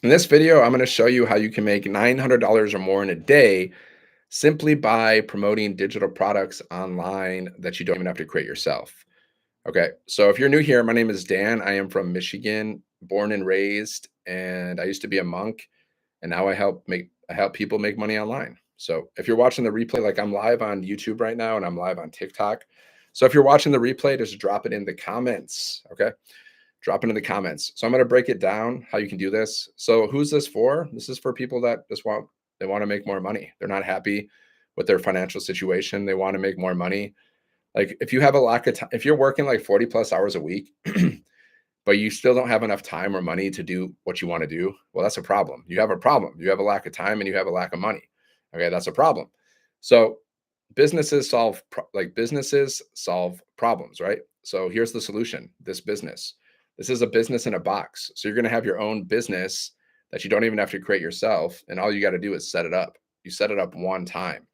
In this video, I'm going to show you how you can make $900 or more in a day simply by promoting digital products online that you don't even have to create yourself. Okay, so if you're new here, my name is Dan. I am from Michigan, born and raised, and I used to be a monk, and now I help people make money online. So if you're watching the replay, like I'm live on YouTube right now, and I'm live on TikTok. So if you're watching the replay, just drop it in the comments. Okay, drop it in the comments. So I'm going to break it down how you can do this. So who's this for? This is for people that just want to make more money. They're not happy with their financial situation. They want to make more money. Like if you have a lack of time, if you're working like 40 plus hours a week, but you still don't have enough time or money to do what you want to do, well, that's a problem. You have a problem. You have a lack of time and you have a lack of money. Okay, that's a problem. So businesses solve problems, right? So here's the solution. This is a business in a box. So you're going to have your own business that you don't even have to create yourself, and all you got to do is set it up. You set it up one time,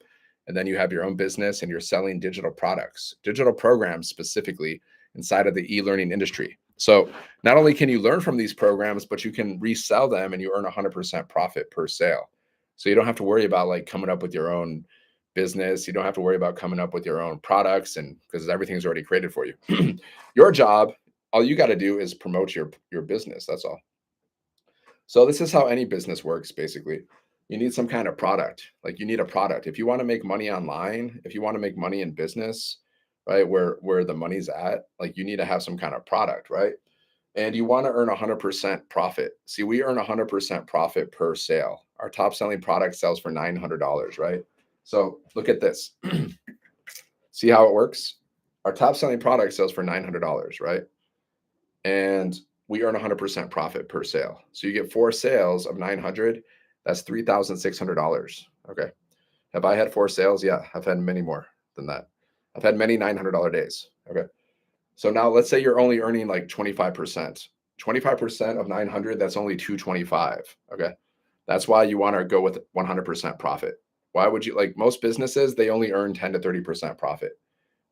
and then you have your own business and you're selling digital products, digital programs specifically inside of the e-learning industry. So not only can you learn from these programs, but you can resell them and you earn 100% profit per sale. So you don't have to worry about like coming up with your own business. You don't have to worry about coming up with your own products, and because everything's already created for you. Your job, all you got to do is promote your business. That's all. So this is how any business works basically. You need some kind of product. Like you need a product. If you want to make money online, if you want to make money in business, right? Where the money's at, like you need to have some kind of product, right? And you want to earn 100% profit. See, we earn 100% profit per sale. Our top selling product sells for $900, right? So look at this. See how it works? Our top selling product sells for $900, right? And we earn 100% profit per sale. So you get 4 sales of 900, that's $3,600. Okay. Have I had 4 sales? Yeah, I've had many more than that. I've had many $900 days. Okay. So now let's say you're only earning like 25%. 25% of 900, that's only 225. Okay. That's why you want to go with 100% profit. Why would you like most businesses, they only earn 10 to 30% profit.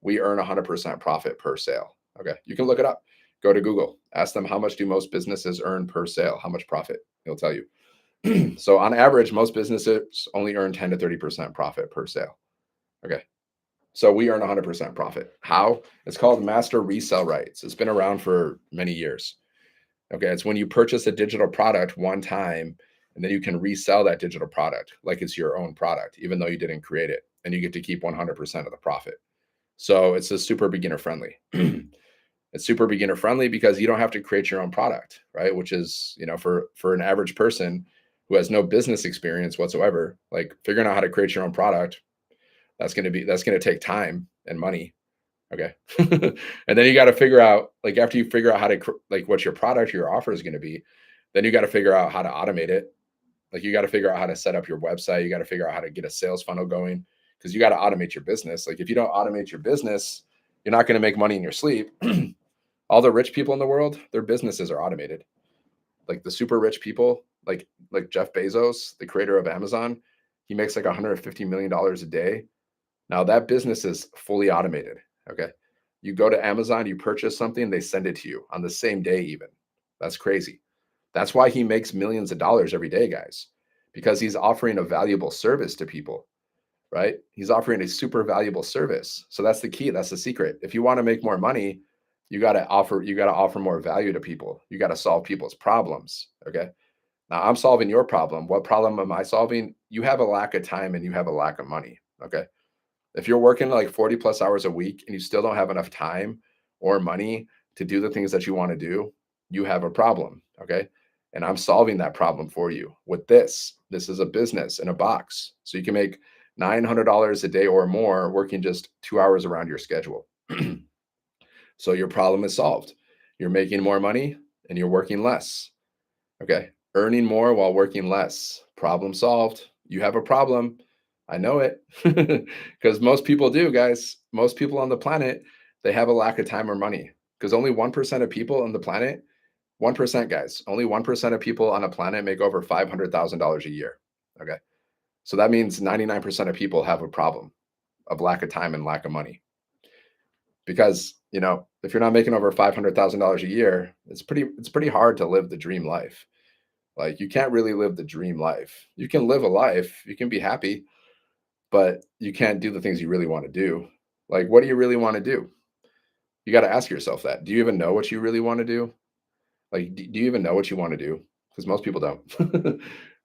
We earn 100% profit per sale. Okay. You can look it up. Go to Google, ask them how much do most businesses earn per sale? How much profit? They'll tell you. So on average, most businesses only earn 10 to 30% profit per sale. Okay. So we earn 100% profit. How? It's called master resale rights. It's been around for many years. Okay. It's when you purchase a digital product one time and then you can resell that digital product like it's your own product, even though you didn't create it, and you get to keep 100% of the profit. So it's a super beginner friendly. It's super beginner friendly because you don't have to create your own product, right? Which is, for an average person who has no business experience whatsoever, like figuring out how to create your own product, that's going to take time and money. Okay. And then you got to figure out, like, after you figure out how to, like, what your product or your offer is going to be, then you got to figure out how to automate it. Like, you got to figure out how to set up your website. You got to figure out how to get a sales funnel going, because you got to automate your business. Like, if you don't automate your business, you're not going to make money in your sleep. All the rich people in the world, their businesses are automated. Like the super rich people, like Jeff Bezos, the creator of Amazon, he makes like $150 million a day. Now that business is fully automated. Okay. You go to Amazon, you purchase something, they send it to you on the same day, even. That's crazy. That's why he makes millions of dollars every day, guys, because he's offering a valuable service to people, right? He's offering a super valuable service. So that's the key. That's the secret. If you want to make more money, you got to offer more value to people. You got to solve people's problems. Okay. Now I'm solving your problem. What problem am I solving? You have a lack of time and you have a lack of money. Okay. If you're working like 40 plus hours a week and you still don't have enough time or money to do the things that you want to do, you have a problem. Okay. And I'm solving that problem for you with this. This is a business in a box. So you can make $900 a day or more working just 2 hours around your schedule. So your problem is solved. You're making more money and you're working less. Okay. Earning more while working less. Problem solved. You have a problem. I know it, because most people do, guys. Most people on the planet, they have a lack of time or money, because only 1% of people on the planet, 1%, guys, only 1% of people on a planet make over $500,000 a year. Okay. So that means 99% of people have a problem of lack of time and lack of money. Because, if you're not making over $500,000 a year, it's pretty hard to live the dream life. Like you can't really live the dream life. You can live a life, you can be happy, but you can't do the things you really want to do. Like, what do you really want to do? You got to ask yourself that. Do you even know what you really want to do? Like, do you even know what you want to do? Because most people don't.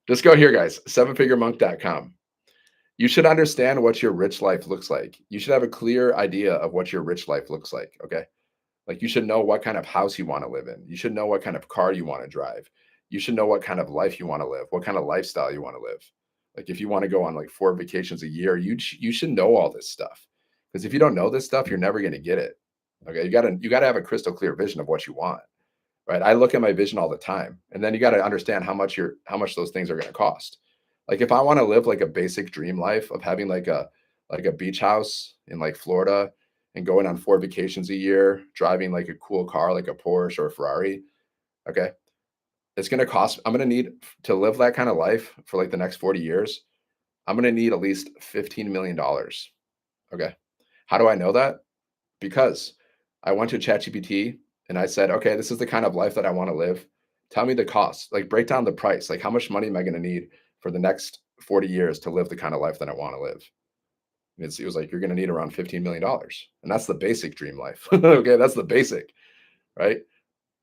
Just go here, guys, sevenfiguremonk.com. You should understand what your rich life looks like. You should have a clear idea of what your rich life looks like. Okay. Like, you should know what kind of house you want to live in. You should know what kind of car you want to drive. You should know what kind of life you want to live, what kind of lifestyle you want to live. Like, if you want to go on like 4 vacations a year, you should know all this stuff. Because if you don't know this stuff, you're never going to get it. Okay, you gotta have a crystal clear vision of what you want, right? I look at my vision all the time, and then you got to understand how much those things are going to cost. Like, if I want to live like a basic dream life of having like a beach house in like Florida and going on 4 vacations a year, driving like a cool car like a Porsche or a Ferrari, okay, it's going to cost. I'm going to need to live that kind of life for like the next 40 years. I'm going to need at least $15 million. Okay, how do I know that? Because I went to ChatGPT and I said, okay, this is the kind of life that I want to live. Tell me the cost, like break down the price. Like, how much money am I going to need for the next 40 years to live the kind of life that I want to live? And it was like, you're going to need around $15 million. And that's the basic dream life. Okay. That's the basic, right?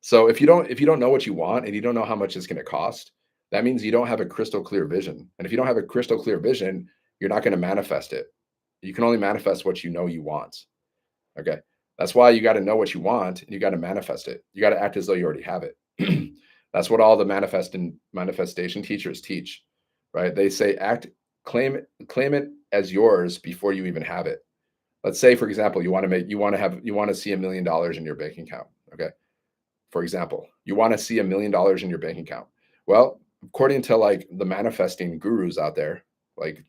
So if you don't know what you want and you don't know how much it's going to cost, that means you don't have a crystal clear vision. And if you don't have a crystal clear vision, you're not going to manifest it. You can only manifest what you know you want. Okay. That's why you got to know what you want and you got to manifest it. You got to act as though you already have it. That's what all the manifestation teachers teach, right? They say claim it as yours before you even have it. Let's say, for example, you want to see $1 million in your bank account. Okay. For example, you want to see $1 million in your bank account. Well, according to like the manifesting gurus out there, like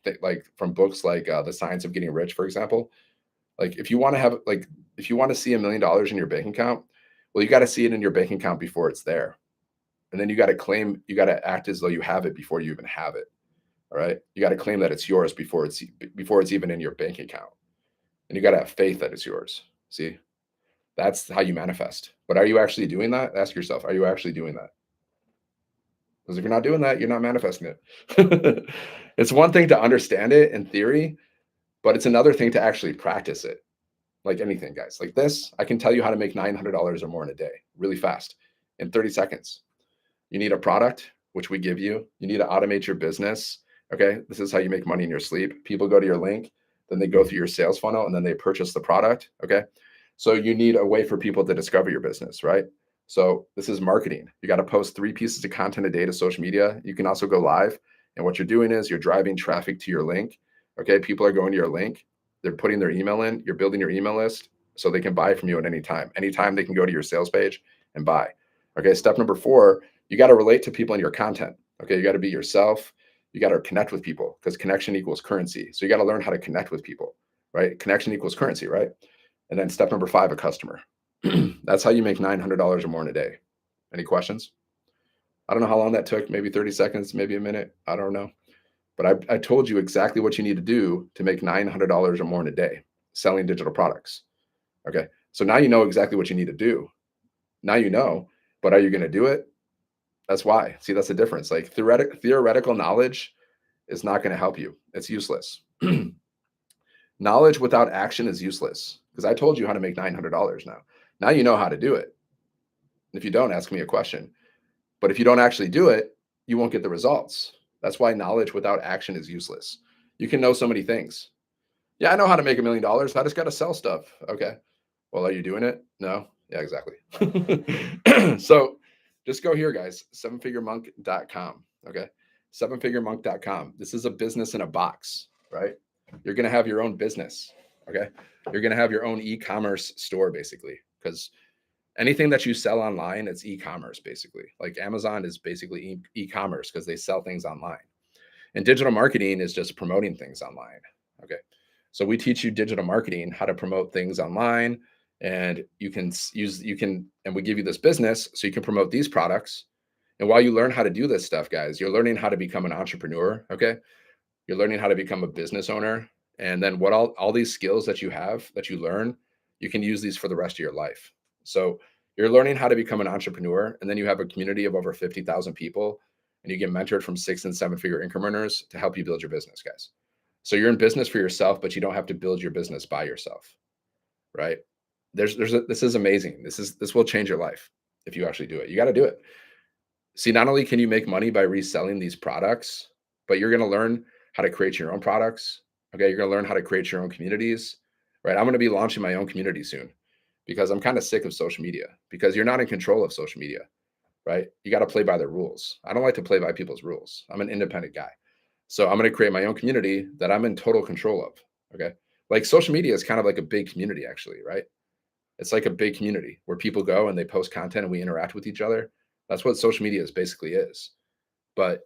from books like The Science of Getting Rich, for example, like if you want to see $1 million in your bank account, well, you got to see it in your bank account before it's there. And then you got to act as though you have it before you even have it. All right. You got to claim that it's yours before it's even in your bank account. And you got to have faith that it's yours. See, that's how you manifest. But are you actually doing that? Ask yourself, are you actually doing that? Because if you're not doing that, you're not manifesting it. It's one thing to understand it in theory, but it's another thing to actually practice it. Like anything, guys. Like this, I can tell you how to make $900 or more in a day really fast in 30 seconds. You need a product, which we give you. You need to automate your business. Okay. This is how you make money in your sleep. People go to your link, then they go through your sales funnel, and then they purchase the product. Okay. So you need a way for people to discover your business, right? So this is marketing. You got to post 3 pieces of content a day to social media. You can also go live. And what you're doing is you're driving traffic to your link. Okay. People are going to your link. They're putting their email in. You're building your email list so they can buy from you at any time. Anytime they can go to your sales page and buy. Okay. Step number 4, you got to relate to people in your content. Okay. You got to be yourself. You got to connect with people because connection equals currency. So you got to learn how to connect with people, right? Connection equals currency, right? And then step number 5, a customer. That's how you make $900 or more in a day. Any questions? I don't know how long that took, maybe 30 seconds, maybe a minute. I don't know. But I told you exactly what you need to do to make $900 or more in a day selling digital products. Okay. So now you know exactly what you need to do. Now you know, but are you going to do it? That's why. See, that's the difference. Like theoretical knowledge is not going to help you. It's useless. Knowledge without action is useless because I told you how to make $900 now. Now you know how to do it. If you don't, ask me a question. But if you don't actually do it, you won't get the results. That's why knowledge without action is useless. You can know so many things. Yeah, I know how to make $1 million. I just got to sell stuff. Okay. Well, are you doing it? No. Yeah, exactly. So just go here, guys, sevenfiguremonk.com. Okay. Sevenfiguremonk.com. This is a business in a box, right? You're going to have your own business. Okay. You're going to have your own e-commerce store, basically, because anything that you sell online, it's e-commerce, basically. Like Amazon is basically e-commerce because they sell things online. And digital marketing is just promoting things online. Okay. So we teach you digital marketing, how to promote things online. And and we give you this business so you can promote these products. And while you learn how to do this stuff, guys, you're learning how to become an entrepreneur. Okay. You're learning how to become a business owner. And then what all these skills that you have that you learn, you can use these for the rest of your life. So you're learning how to become an entrepreneur. And then you have a community of over 50,000 people and you get mentored from 6 and 7 figure incrementers to help you build your business, guys. So you're in business for yourself, but you don't have to build your business by yourself, right? This is amazing. This will change your life if you actually do it. You got to do it. See, not only can you make money by reselling these products, but you're going to learn how to create your own products. Okay. You're going to learn how to create your own communities, right? I'm going to be launching my own community soon because I'm kind of sick of social media because you're not in control of social media, right? You got to play by the rules. I don't like to play by people's rules. I'm an independent guy. So I'm going to create my own community that I'm in total control of. Okay. Like social media is kind of like a big community, actually, right? It's like a big community where people go and they post content and we interact with each other. That's what social media is basically is. But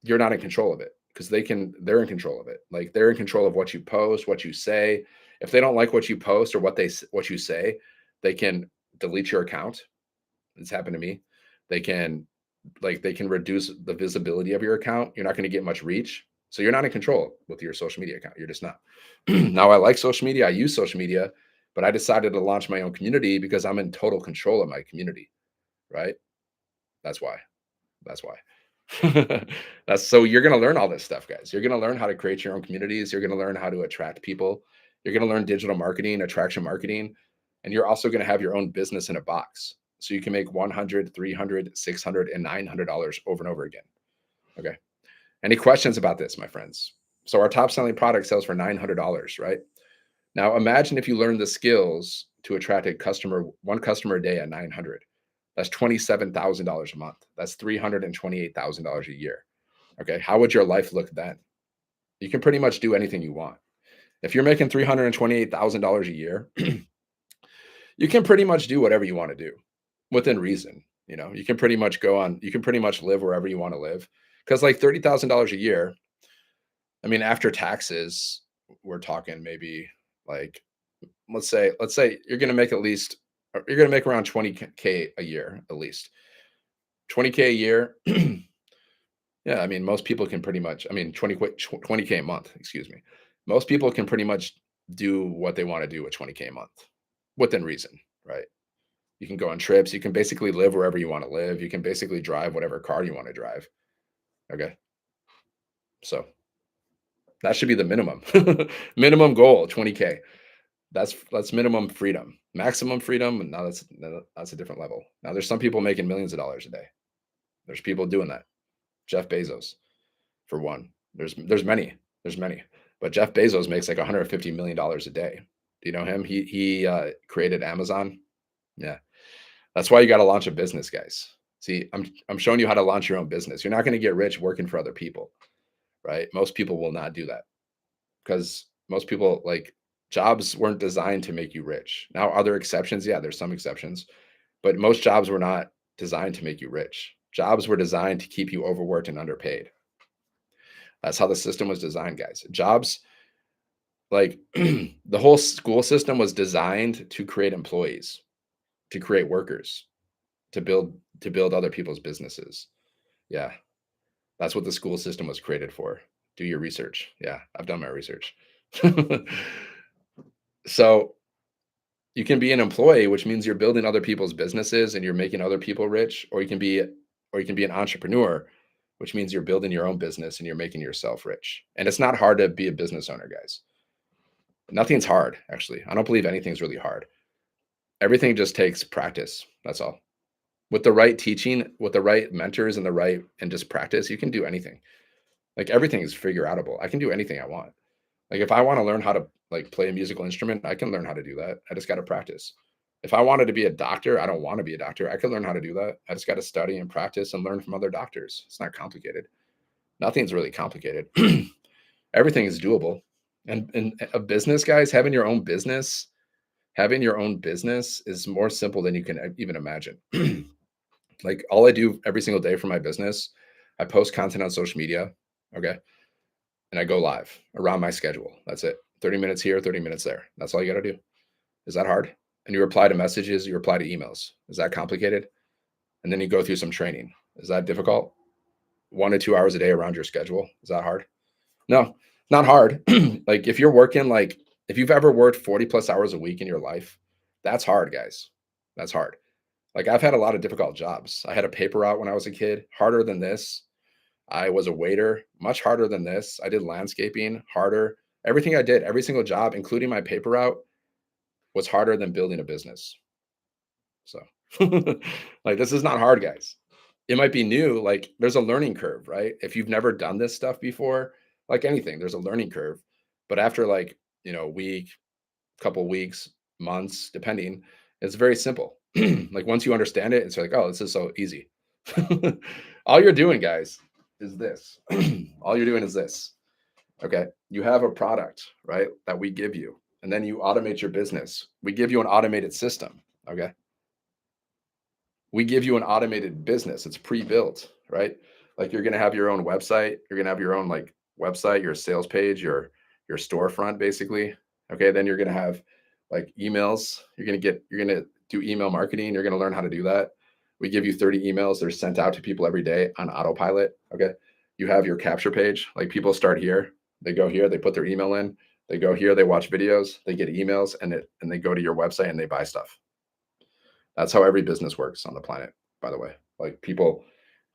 you're not in control of it because they're in control of it. Like they're in control of what you post, what you say. If they don't like what you post or what you say, they can delete your account. It's happened to me. They can they can reduce the visibility of your account. You're not going to get much reach. So you're not in control with your social media account. You're just not. Now I like social media. I use social media, but I decided to launch my own community because I'm in total control of my community, right? That's why. That's why. That's so you're going to learn all this stuff, guys. You're going to learn how to create your own communities. You're going to learn how to attract people. You're going to learn digital marketing, attraction marketing, and you're also going to have your own business in a box. So you can make 100, 300, 600, and $900 over and over again. Okay. Any questions about this, my friends? So our top selling product sells for $900, right? Now imagine if you learn the skills to attract one customer a day at 900. That's $27,000 a month. That's $328,000 a year. Okay. How would your life look then? You can pretty much do anything you want. If you're making $328,000 a year, you can pretty much do whatever you want to do within reason. You can pretty much you can pretty much live wherever you want to live. Because like $30,000 a year, I mean, after taxes, we're talking maybe like, let's say you're going to make you're going to make around 20K a year, at least 20K a year. Yeah. I mean, most people can pretty much, I mean, 20K a month, excuse me. Most people can pretty much do what they want to do with 20K a month within reason, right? You can go on trips. You can basically live wherever you want to live. You can basically drive whatever car you want to drive. Okay. So that should be the minimum. Minimum goal, 20K. That's minimum freedom. Maximum freedom. And now that's a different level. Now there's some people making millions of dollars a day. There's people doing that. Jeff Bezos, for one. There's many. There's many. But Jeff Bezos makes like $150 million a day. Do you know him? He created Amazon. Yeah. That's why you got to launch a business, guys. See, I'm showing you how to launch your own business. You're not going to get rich working for other people, right? Most people will not do that because most people like jobs weren't designed to make you rich. Now, are there exceptions? Yeah, there's some exceptions, but most jobs were not designed to make you rich. Jobs were designed to keep you overworked and underpaid. That's how the system was designed, guys. Jobs, like the whole school system was designed to create employees, to create workers, to build other people's businesses. Yeah, that's what the school system was created for. Do your research. Yeah, I've done my research. So you can be an employee, which means you're building other people's businesses and you're making other people rich, or you can be an entrepreneur, which means you're building your own business and you're making yourself rich. And it's not hard to be a business owner, guys. Nothing's hard, actually. I don't believe anything's really hard. Everything just takes practice. That's all. With the right teaching, with the right mentors and just practice, you can do anything. Like everything is figure outable. I can do anything I want. Like if I want to learn how to like play a musical instrument, I can learn how to do that. I just got to practice. If I wanted to be a doctor, I don't want to be a doctor. I can learn how to do that. I just got to study and practice and learn from other doctors. It's not complicated. Nothing's really complicated. Everything is doable. And a business, guys, having your own business is more simple than you can even imagine. Like all I do every single day for my business, I post content on social media. Okay. And I go live around my schedule. That's it. 30 minutes here, 30 minutes there. That's all you got to do. Is that hard? And you reply to messages, you reply to emails. Is that complicated? And then you go through some training. Is that difficult? 1 to 2 hours a day around your schedule. Is that hard? No, not hard. Like if you've ever worked 40 plus hours a week in your life, that's hard, guys. That's hard. Like I've had a lot of difficult jobs. I had a paper route when I was a kid, harder than this. I was a waiter, much harder than this. I did landscaping, harder. Everything I did, every single job, including my paper route, was harder than building a business. So, like, this is not hard, guys. It might be new, like, there's a learning curve, right? If you've never done this stuff before, like anything, there's a learning curve. But after, like, week, couple weeks, months, depending, it's very simple. Like, once you understand it, it's like, oh, this is so easy. All you're doing, guys, is this. All you're doing is this. Okay. You have a product, right? That we give you, and then you automate your business. We give you an automated system. Okay. We give you an automated business. It's pre-built, right? Like, you're going to have your own website. You're going to have your own, like, website, your sales page, your storefront, basically. Okay. Then you're going to have, like, emails. You're going to do email marketing. You're going to learn how to do that. We give you 30 emails. They're sent out to people every day on autopilot. Okay. You have your capture page. Like, people start here. They go here. They put their email in. They go here. They watch videos. They get emails, and they go to your website and they buy stuff. That's how every business works on the planet, by the way. Like, people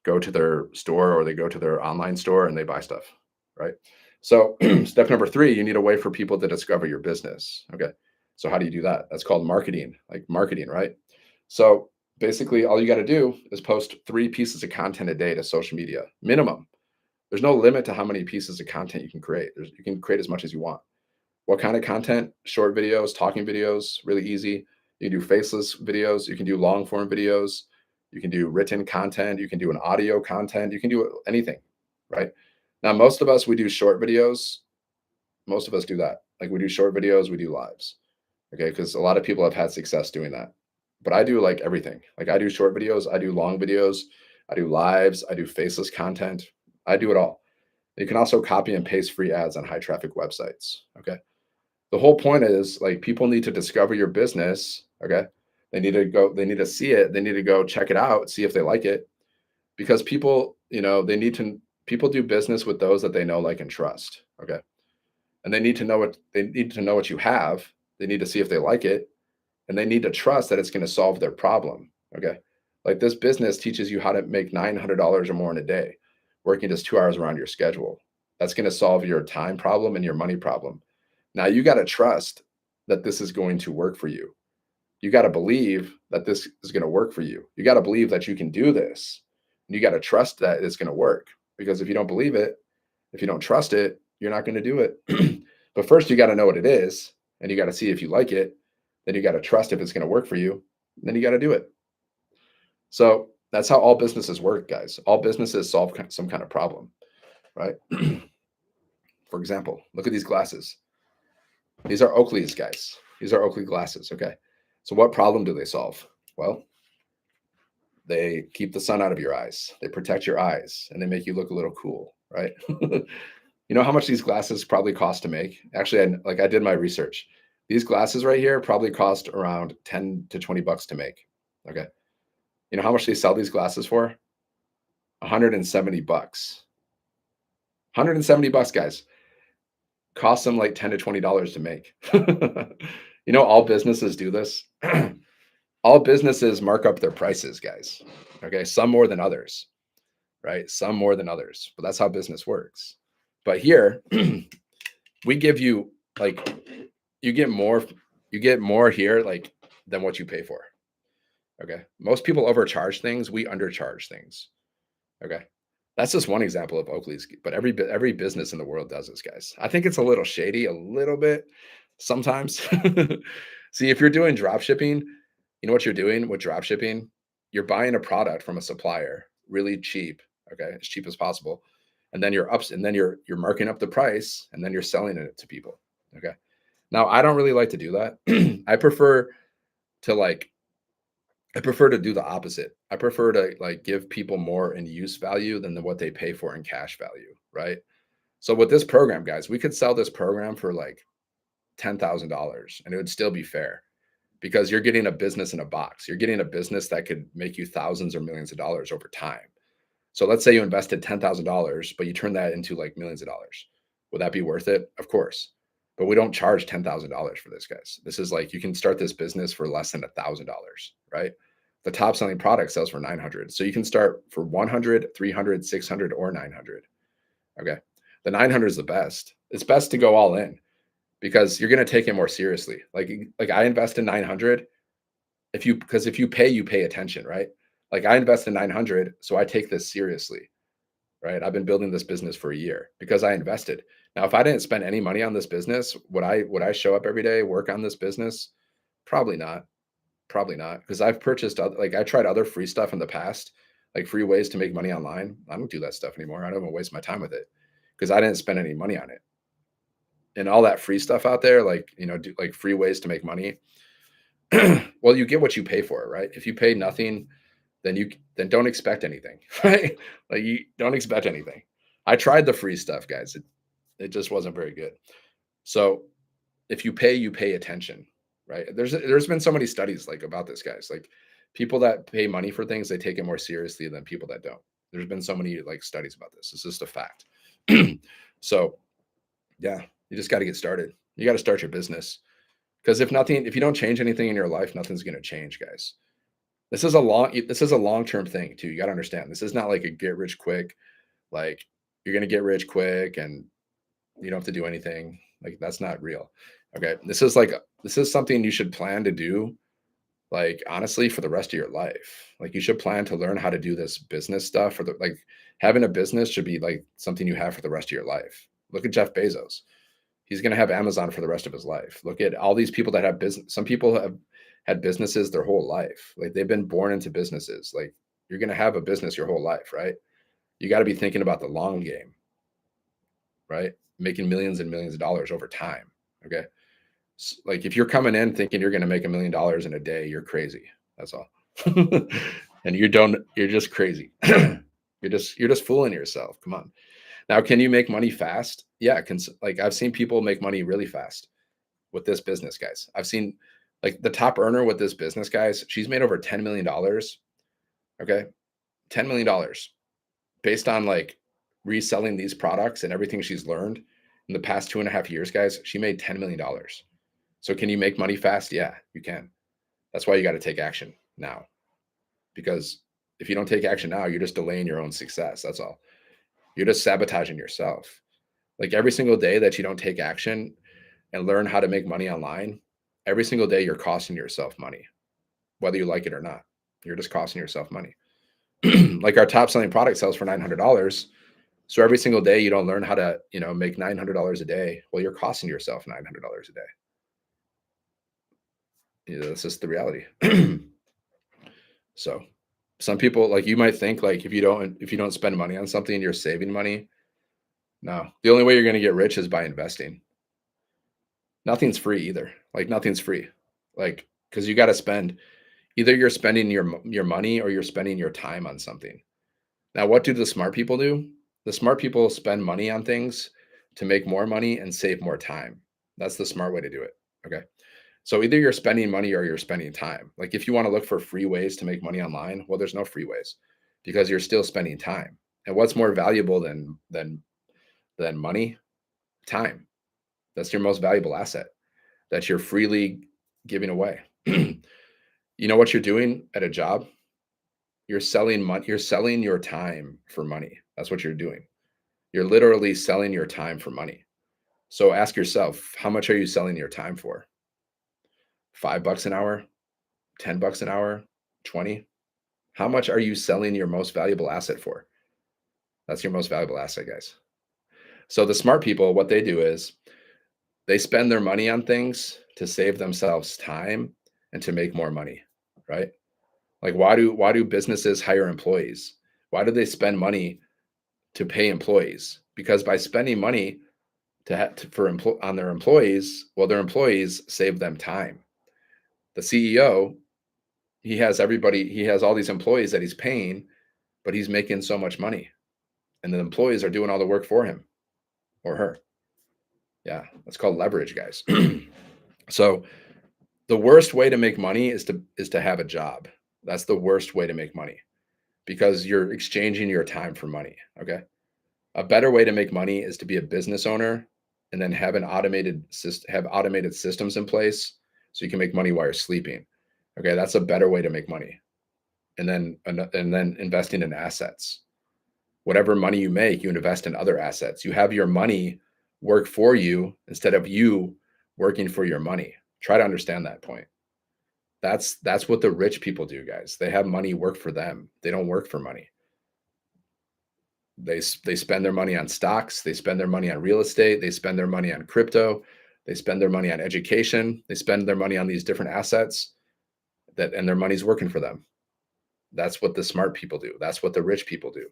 go to their store or they go to their online store and they buy stuff, right? So, step number three, you need a way for people to discover your business. Okay. So, how do you do that? That's called marketing, like marketing, right? So, basically, all you got to do is post 3 pieces of content a day to social media, minimum. There's no limit to how many pieces of content you can create. You can create as much as you want. What kind of content? Short videos, talking videos, really easy. You can do faceless videos. You can do long form videos. You can do written content. You can do an audio content. You can do anything, right? Now, most of us, we do short videos. Most of us do that. Like, we do short videos, we do lives. Okay. Because a lot of people have had success doing that. But I do, like, everything. Like, I do short videos, I do long videos, I do lives, I do faceless content. I do it all. You can also copy and paste free ads on high traffic websites. Okay. The whole point is, like, people need to discover your business. Okay. They need to see it, they need to go check it out, see if they like it. Because people, people do business with those that they know, like, and trust. Okay. And they need to know what you have. They need to see if they like it, and they need to trust that it's going to solve their problem. Okay. Like, this business teaches you how to make $900 or more in a day, working just 2 hours around your schedule. That's going to solve your time problem and your money problem. Now, you got to trust that this is going to work for you. You got to believe that this is going to work for you. You got to believe that you can do this. And you got to trust that it's going to work. Because if you don't believe it, if you don't trust it, you're not going to do it. But first, you got to know what it is, and you got to see if you like it. Then you got to trust if it's going to work for you. Then you got to do it. So that's how all businesses work, guys. All businesses solve some kind of problem, right? For example, look at these glasses. These are Oakley's, guys. These are Oakley glasses. Okay. So what problem do they solve? Well, they keep the sun out of your eyes. They protect your eyes, and they make you look a little cool, right? You know how much these glasses probably cost to make? Actually, I did my research. These glasses right here probably cost around 10 to 20 bucks to make. Okay. You know how much they sell these glasses for? 170 bucks. 170 bucks, guys. Costs them like 10 to $20 to make. All businesses do this. All businesses mark up their prices, guys. Okay. Some more than others, right? Some more than others, but that's how business works. But here, we give you, like, you get more here, like, than what you pay for. Okay. Most people overcharge things. We undercharge things. Okay. That's just one example of Oakley's, but every business in the world does this, guys. I think it's a little shady, a little bit sometimes. See, if you're doing drop shipping, you know what you're doing with drop shipping? You're buying a product from a supplier really cheap, okay, as cheap as possible. And then you're marking up the price, and then you're selling it to people. Okay. Now, I don't really like to do that. To like I prefer to do the opposite. I prefer to, like, give people more in use value than what they pay for in cash value, right? So with this program, guys, we could sell this program for like $10,000, and it would still be fair, because you're getting a business in a box. You're getting a business that could make you thousands or millions of dollars over time. So let's say you invested $10,000, but you turn that into, like, millions of dollars. Would that be worth it? Of course. But we don't charge $10,000 for this, guys. This is like, you can start this business for less than $1,000, right? The top selling product sells for 900. So you can start for 100, 300, 600, or 900. Okay. The 900 is the best. It's best to go all in because you're going to take it more seriously. Like I invest in 900 because if you pay attention, right? Like I invest in 900, so I take this seriously, right? I've been building this business for a year because I invested. Now, if I didn't spend any money on this business, would I show up every day, work on this business? Probably not. Probably not, because I've purchased like I tried other free stuff in the past, like free ways to make money online. I don't do that stuff anymore. I don't even waste my time with it because I didn't spend any money on it. And all that free stuff out there, like do like free ways to make money. Well, you get what you pay for, right? If you pay nothing, then don't expect anything, right? Like you don't expect anything. I tried the free stuff, guys. It just wasn't very good. So if you pay attention, right? There's been so many studies like about this, guys. Like people that pay money for things, they take it more seriously than people that don't. There's been so many like studies about this. It's just a fact. So yeah, you just got to get started. You got to start your business because if you don't change anything in your life, nothing's going to change, guys. This is a long-term thing too. You got to understand. This is not like a get rich quick. Like you're going to get rich quick and you don't have to do anything. Like that's not real. Okay. This is something you should plan to do, like honestly, for the rest of your life. Like you should plan to learn how to do this business stuff for the like having a business should be like something you have for the rest of your life. Look at Jeff Bezos. He's gonna have Amazon for the rest of his life. Look at all these people that have business. Some people have had businesses their whole life. Like they've been born into businesses. Like you're gonna have a business your whole life, right? You got to be thinking about the long game, right? Making millions and millions of dollars over time. Okay. Like if you're coming in thinking you're going to make $1 million in a day, you're crazy. That's all. And you're just crazy. You're just fooling yourself. Come on. Now, can you make money fast? Yeah. Like I've seen people make money really fast with this business, guys. I've seen like the top earner with this business, guys. She's made over $10 million. Okay. $10 million based on like reselling these products and everything she's learned in the past 2.5 years, guys. She made $10 million. So can you make money fast? Yeah, you can. That's why you got to take action now. Because if you don't take action now, you're just delaying your own success. That's all. You're just sabotaging yourself. Like every single day that you don't take action and learn how to make money online, every single day you're costing yourself money, whether you like it or not. You're just costing yourself money. Like our top selling product sells for $900. So every single day you don't learn how to, make $900 a day. Well, you're costing yourself $900 a day. That's just the reality. So some people like you might think like if you don't spend money on something, you're saving money. No, the only way you're going to get rich is by investing. Nothing's free either. Like nothing's free. Like because you got to spend. Either you're spending your money or you're spending your time on something. Now, what do the smart people do? The smart people spend money on things to make more money and save more time. That's the smart way to do it. Okay. So either you're spending money or you're spending time. Like if you want to look for free ways to make money online, well, there's no free ways because you're still spending time. And what's more valuable than money? Time. That's your most valuable asset that you're freely giving away. You know what you're doing at a job? You're selling money. You're selling your time for money. That's what you're doing. You're literally selling your time for money. So ask yourself, how much are you selling your time for? $5 an hour, $10 an hour, 20? How much are you selling your most valuable asset for? That's your most valuable asset, guys. So the smart people, what they do is they spend their money on things to save themselves time and to make more money, right? Like why do businesses hire employees? Why do they spend money to pay employees? Because by spending money on their employees, well, their employees save them time. The CEO, he has all these employees that he's paying, but he's making so much money, and the employees are doing all the work for him or her. Yeah, that's called leverage, guys. So the worst way to make money is to have a job. That's the worst way to make money because you're exchanging your time for money. Okay. A better way to make money is to be a business owner and then have automated systems in place so you can make money while you're sleeping. Okay, that's a better way to make money. and then investing in assets. Whatever money you make, you invest in other assets. You have your money work for you instead of you working for your money. Try to understand that point. That's what the rich people do, guys. They have money work for them. They don't work for money. They spend their money on stocks, they spend their money on real estate, they spend their money on crypto, they spend their money on education, they spend their money on these different assets and their money's working for them. That's what the smart people do. That's what the rich people do.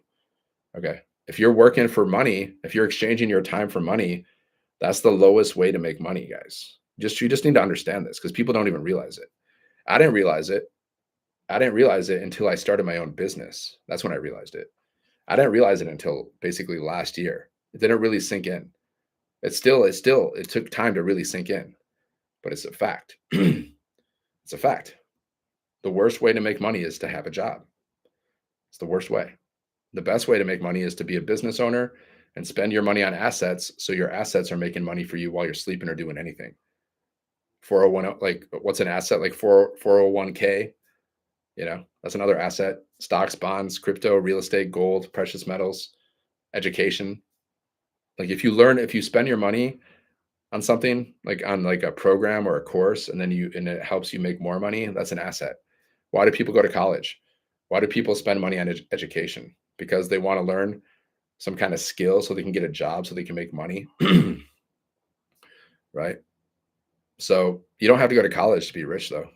Okay. If you're working for money, if you're exchanging your time for money, that's the lowest way to make money, guys. You just need to understand this because people don't even realize it. I didn't realize it. I didn't realize it until I started my own business. That's when I realized it. I didn't realize it until basically last year. It didn't really sink in. It took time to really sink in, but it's a fact. It's a fact. The worst way to make money is to have a job. It's the worst way. The best way to make money is to be a business owner and spend your money on assets so your assets are making money for you while you're sleeping or doing anything. 401, like what's an asset? Like 401k, that's another asset. Stocks, bonds, crypto, real estate, gold, precious metals, education. Like if you spend your money on something like on like a program or a course and it helps you make more money, that's an asset. Why do people go to college? Why do people spend money on education? Because they want to learn some kind of skill so they can get a job so they can make money. Right? So you don't have to go to college to be rich though.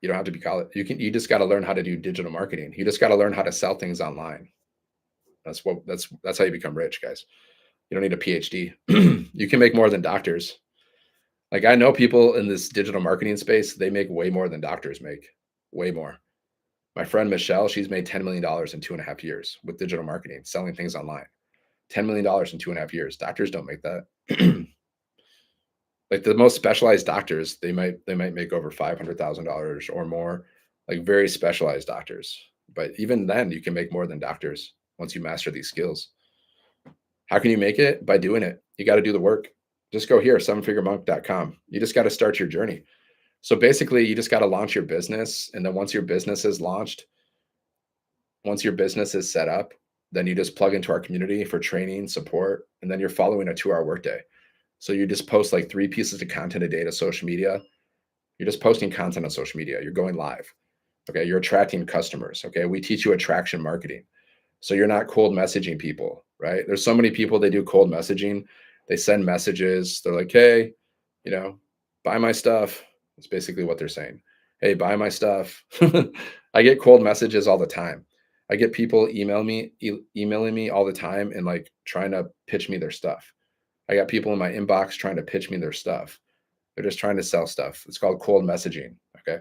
You don't have to be college. You just got to learn how to do digital marketing. You just got to learn how to sell things online. That's how you become rich, guys. You don't need a PhD. You can make more than doctors. Like I know people in this digital marketing space, they make way more than doctors make. Way more. My friend Michelle, she's made $10 million in 2.5 years with digital marketing, selling things online. $10 million in 2.5 years. Doctors don't make that. Like the most specialized doctors, they might make over $500,000 or more, like very specialized doctors. But even then, you can make more than doctors once you master these skills. How can you make it? By doing it. You got to do the work. Just go here, sevenfiguremonk.com. You just got to start your journey. So basically, you just got to launch your business. And then once your business is launched, once your business is set up, then you just plug into our community for training, support, and then you're following a 2-hour workday. So you just post like 3 pieces of content a day to social media. You're just posting content on social media. You're going live. Okay. You're attracting customers. Okay. We teach you attraction marketing. So you're not cold messaging people, right? There's so many people, they do cold messaging. They send messages. They're like, hey, buy my stuff. That's basically what they're saying. Hey, buy my stuff. I get cold messages all the time. I get people emailing me all the time and like trying to pitch me their stuff. I got people in my inbox trying to pitch me their stuff. They're just trying to sell stuff. It's called cold messaging. Okay.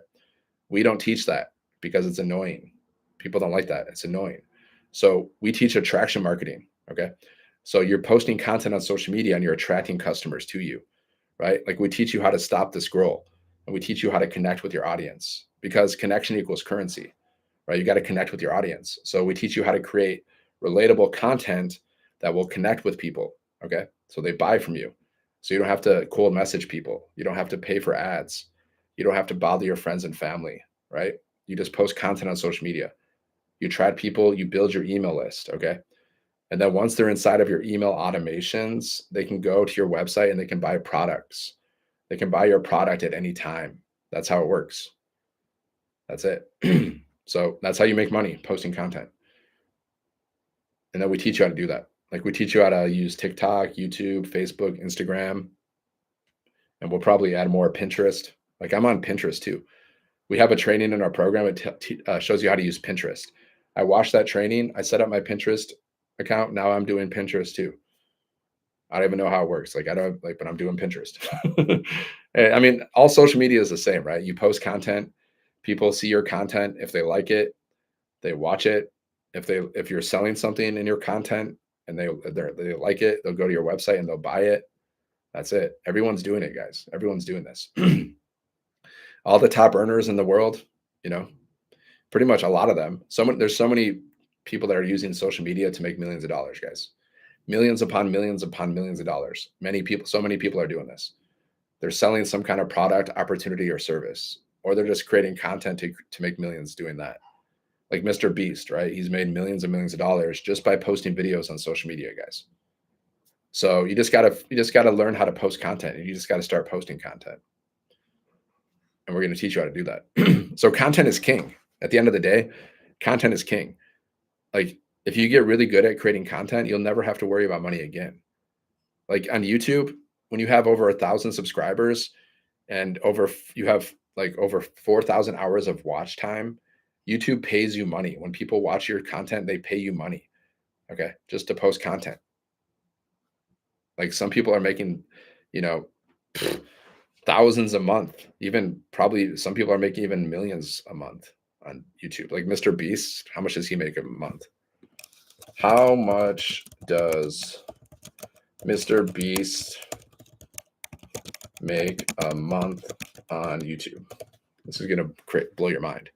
We don't teach that because it's annoying. People don't like that. It's annoying. So we teach attraction marketing. Okay. So you're posting content on social media and you're attracting customers to you, right? Like we teach you how to stop the scroll and we teach you how to connect with your audience because connection equals currency, right? You got to connect with your audience. So we teach you how to create relatable content that will connect with people. Okay. So they buy from you. So you don't have to cold message people. You don't have to pay for ads. You don't have to bother your friends and family, right? You just post content on social media. You attract people, you build your email list. Okay. And then once they're inside of your email automations, they can go to your website and they can buy products. They can buy your product at any time. That's how it works. That's it. So that's how you make money, posting content. And then we teach you how to do that. Like we teach you how to use TikTok, YouTube, Facebook, Instagram, and we'll probably add more Pinterest. Like I'm on Pinterest too. We have a training in our program. It shows you how to use Pinterest. I watched that training. I set up my Pinterest account. Now I'm doing Pinterest too. I don't even know how it works. Like I don't like, but I'm doing Pinterest. I mean, all social media is the same, right? You post content, people see your content. If they like it, they watch it. If you're selling something in your content and they like it, they'll go to your website and they'll buy it. That's it. Everyone's doing it, guys. Everyone's doing this. All the top earners in the world, you know, pretty much a lot of them. There's so many people that are using social media to make millions of dollars, guys. Millions upon millions upon millions of dollars. So many people are doing this. They're selling some kind of product, opportunity, or service. or they're just creating content to make millions doing that. Like Mr. Beast, right? He's made millions and millions of dollars just by posting videos on social media, guys. So you just gotta learn how to post content, and you just gotta start posting content. And we're gonna teach you how to do that. So content is king. At the end of the day, content is king. Like if you get really good at creating content, you'll never have to worry about money again. Like on YouTube, when you have over 1,000 subscribers and you have like over 4,000 hours of watch time, YouTube pays you money. When people watch your content, they pay you money. Okay, just to post content. Like some people are making, you know, thousands a month. Even probably some people are making even millions a month on YouTube. Like Mr. Beast, how much does he make a month? How much does Mr. Beast make a month on YouTube? This is gonna blow your mind.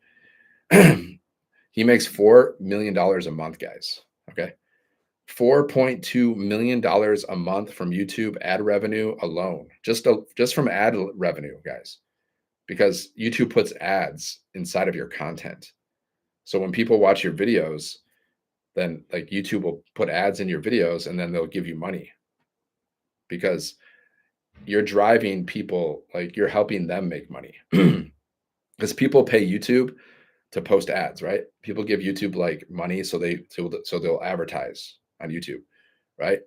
He makes $4 million a month, guys. Okay, $4.2 million a month from YouTube ad revenue alone, just from ad revenue, guys. Because YouTube puts ads inside of your content. So when people watch your videos, then like YouTube will put ads in your videos, and then they'll give you money because you're driving people, like you're helping them make money. Because people pay YouTube to post ads, right? People give YouTube like money so they'll advertise on YouTube, right?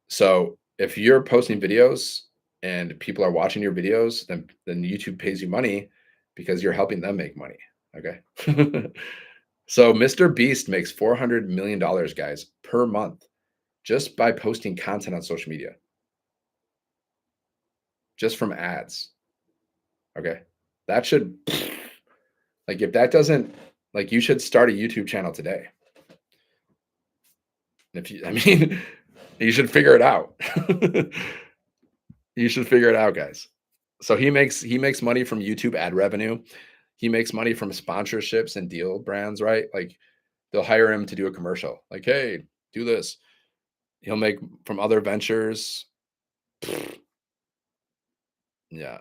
So if you're posting videos and people are watching your videos, then YouTube pays you money because you're helping them make money. Okay. So Mr. Beast makes $400 million, guys, per month just by posting content on social media, just from ads. Okay. That should, like, if that doesn't, like, you should start a YouTube channel today. If you, I mean, you should figure it out. You should figure it out, guys. So he makes money from YouTube ad revenue. He makes money from sponsorships and deal brands, right? Like they'll hire him to do a commercial. Like, hey, do this. He'll make from other ventures. Yeah,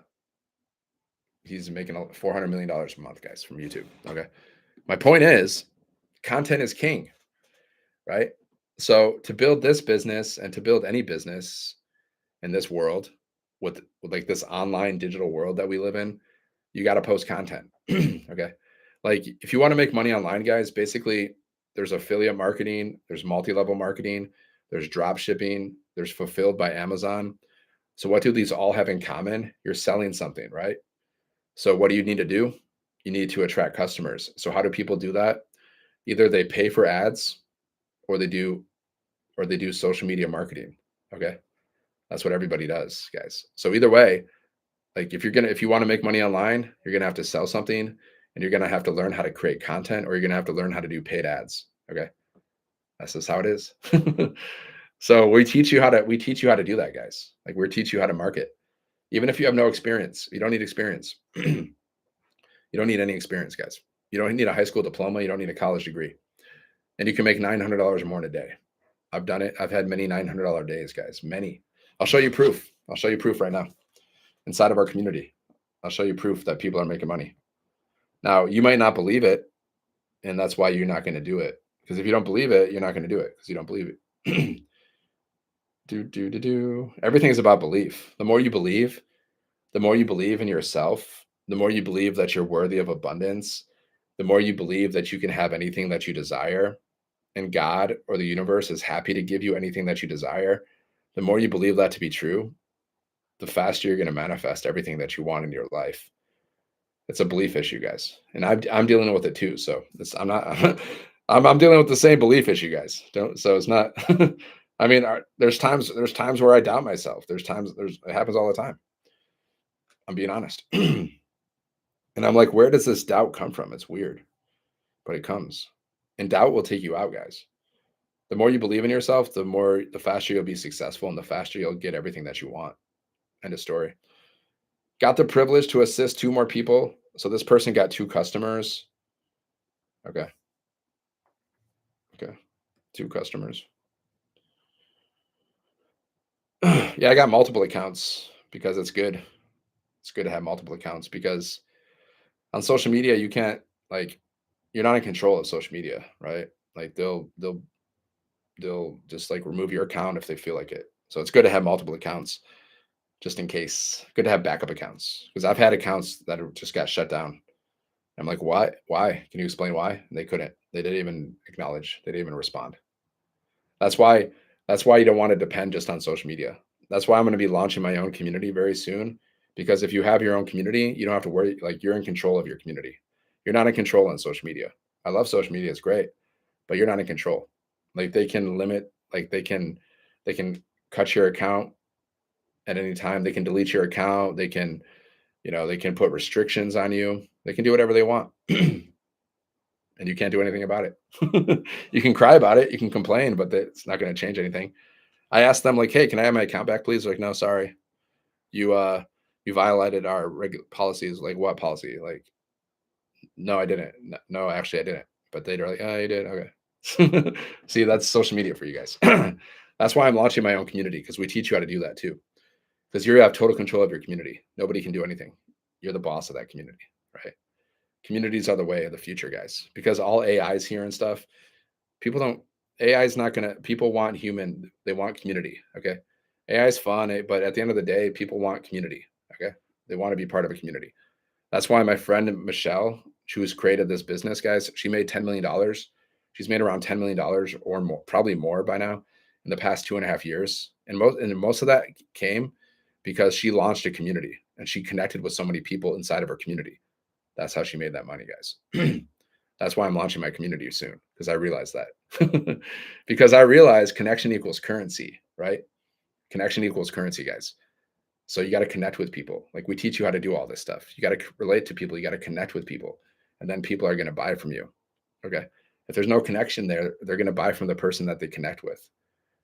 he's making $400 million a month, guys, from YouTube. Okay. My point is, content is king, right? So to build this business and to build any business in this world with like this online digital world that we live in, you got to post content. Okay. Like if you want to make money online, guys, basically there's affiliate marketing, there's multi-level marketing, there's drop shipping, there's fulfilled by Amazon. So what do these all have in common? You're selling something, right? So what do you need to do? You need to attract customers. So how do people do that? Either they pay for ads or they do social media marketing. Okay. That's what everybody does, guys. So either way, like if you want to make money online, you're gonna have to sell something, and you're gonna have to learn how to create content, or you're gonna have to learn how to do paid ads. Okay. That's just how it is. So we teach you how to do that, guys. Like we teach you how to market. Even if you have no experience, you don't need experience. You don't need any experience, guys. You don't need a high school diploma, you don't need a college degree. And you can make $900 or more in a day. I've done it. I've had many $900 days, guys. Many. I'll show you proof. I'll show you proof right now inside of our community. I'll show you proof that people are making money. Now, you might not believe it, and that's why you're not going to do it. Because if you don't believe it, you're not going to do it because you don't believe it. Everything is about belief. The more you believe in yourself, the more you believe that you're worthy of abundance, the more you believe that you can have anything that you desire, and God or the universe is happy to give you anything that you desire, the more you believe that to be true, the faster you're going to manifest everything that you want in your life. It's a belief issue, guys, and I'm dealing with it too. So I'm not. I'm dealing with the same belief issue, guys. Don't. So it's not. I mean, there's times where I doubt myself. It happens all the time. I'm being honest, and I'm like, where does this doubt come from? It's weird, but it comes, and doubt will take you out, guys. The more you believe in yourself, the faster you'll be successful, and the faster you'll get everything that you want. End of story. Got the privilege to assist two more people. So this person got two customers. Okay. Okay. Two customers. Yeah, I got multiple accounts because it's good. It's good to have multiple accounts because On social media, you can't like you're not in control of social media, right? Like they'll just like remove your account if they feel like it. So it's good to have multiple accounts just in case. Good to have backup accounts because I've had accounts that just got shut down. I'm like, why? Why? Can you explain why? And they couldn't. They didn't even acknowledge. They didn't even respond. That's why. That's why you don't want to depend just on social media. That's why I'm going to be launching my own community very soon. Because if you have your own community, you don't have to worry. Like you're in control of your community. You're not in control on social media. I love social media; it's great, but you're not in control. Like they can limit. Like they can cut your account at any time. They can delete your account. They can put restrictions on you. They can do whatever they want. And you can't do anything about it. You can cry about it, you can complain, but it's not going to change anything. I asked them like, "Hey, can I have my account back, please?" They're like, "No, sorry, you violated our policies." Like, what policy? Like, no, I didn't. No, actually, I didn't. But they're like, "Oh, you did. Okay." See, that's social media for you guys. That's why I'm launching my own community because we teach you how to do that too. Because you have total control of your community. Nobody can do anything. You're the boss of that community, right? Communities are the way of the future, guys. Because all AIs here and stuff, people don't. AI is not gonna. People want human. They want community. Okay, AI is fun, but at the end of the day, people want community. Okay, they want to be part of a community. That's why my friend Michelle, who's created this business, guys, she made $10 million. She's made around $10 million or more, probably more by now, in the past 2.5 years. And most of that came because she launched a community and she connected with so many people inside of her community. That's how she made that money, guys. That's why I'm launching my community soon because I realized that. Because I realized connection equals currency, right? Connection equals currency, guys. So you got to connect with people. Like we teach you how to do all this stuff. You got to relate to people. You got to connect with people, and then people are going to buy from you. Okay. If there's no connection there, they're going to buy from the person that they connect with.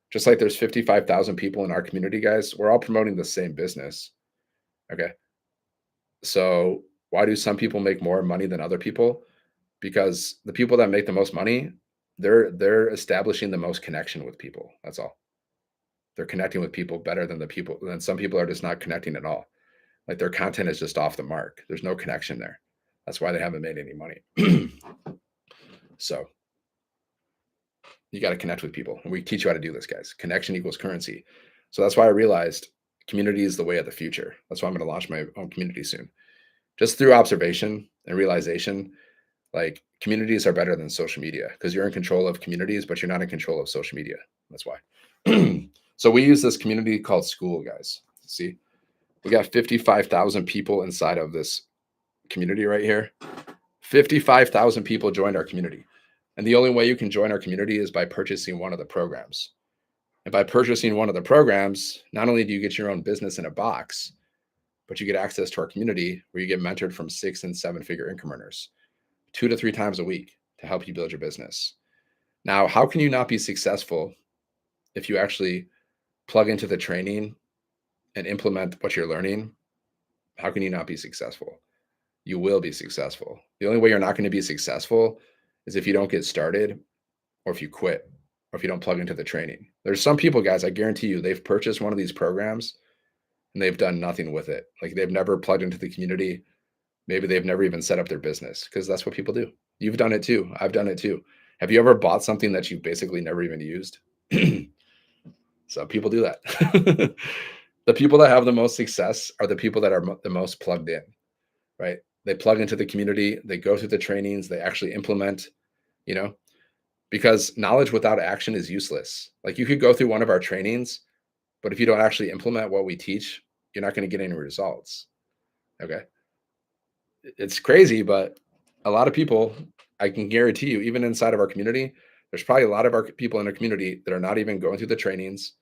Just like there's 55,000 people in our community, guys, we're all promoting the same business. Okay. So why do some people make more money than other people? Because the people that make the most money, they're establishing the most connection with people. That's all. They're connecting with people better than some people are just not connecting at all. Like their content is just off the mark. There's no connection there. That's why they haven't made any money. So you got to connect with people. And we teach you how to do this, guys. Connection equals currency. So that's why I realized community is the way of the future. That's why I'm going to launch my own community soon. Just through observation and realization, like communities are better than social media because you're in control of communities, but you're not in control of social media. That's why. So we use this community called school, guys. See, we got 55,000 people inside of this community right here. 55,000 people joined our community. And the only way you can join our community is by purchasing one of the programs. And by purchasing one of the programs, not only do you get your own business in a box, but you get access to our community where you get mentored from 6 and 7 figure income earners 2 to 3 times a week to help you build your business. Now, how can you not be successful if you actually plug into the training and implement what you're learning? How can you not be successful? You will be successful. The only way you're not going to be successful is if you don't get started or if you quit or if you don't plug into the training. There's some people, guys, I guarantee you, they've purchased one of these programs and they've done nothing with it. Like they've never plugged into the community. Maybe they've never even set up their business because that's what people do. You've done it too. I've done it too. Have you ever bought something that you've basically never even used? So people do that. The people that have the most success are the people that are the most plugged in, right? They plug into the community, they go through the trainings, they actually implement, you know, because knowledge without action is useless. Like you could go through one of our trainings, but if you don't actually implement what we teach, you're not going to get any results. Okay. It's crazy, but a lot of people, I can guarantee you, even inside of our community, there's probably a lot of our people in our community that are not even going through the trainings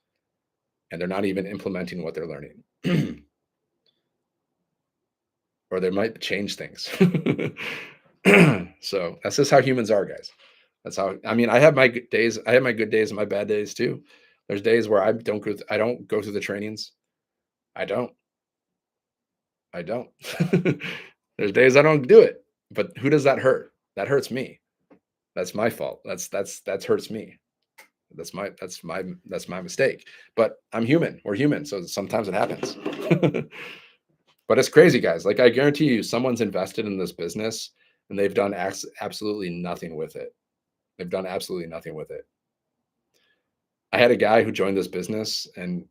and they're not even implementing what they're learning. Or they might change things. So that's just how humans are, guys. That's how. I mean, I have my good days. I have my good days and my bad days too. There's days where I don't go through the trainings. I don't. I don't. There's days I don't do it. But who does that hurt? That hurts me. That's my fault. That hurts me. That's my mistake. But I'm human. We're human, so sometimes it happens. But it's crazy, guys. Like I guarantee you, someone's invested in this business and they've done absolutely nothing with it. They've done absolutely nothing with it. I had a guy who joined this business and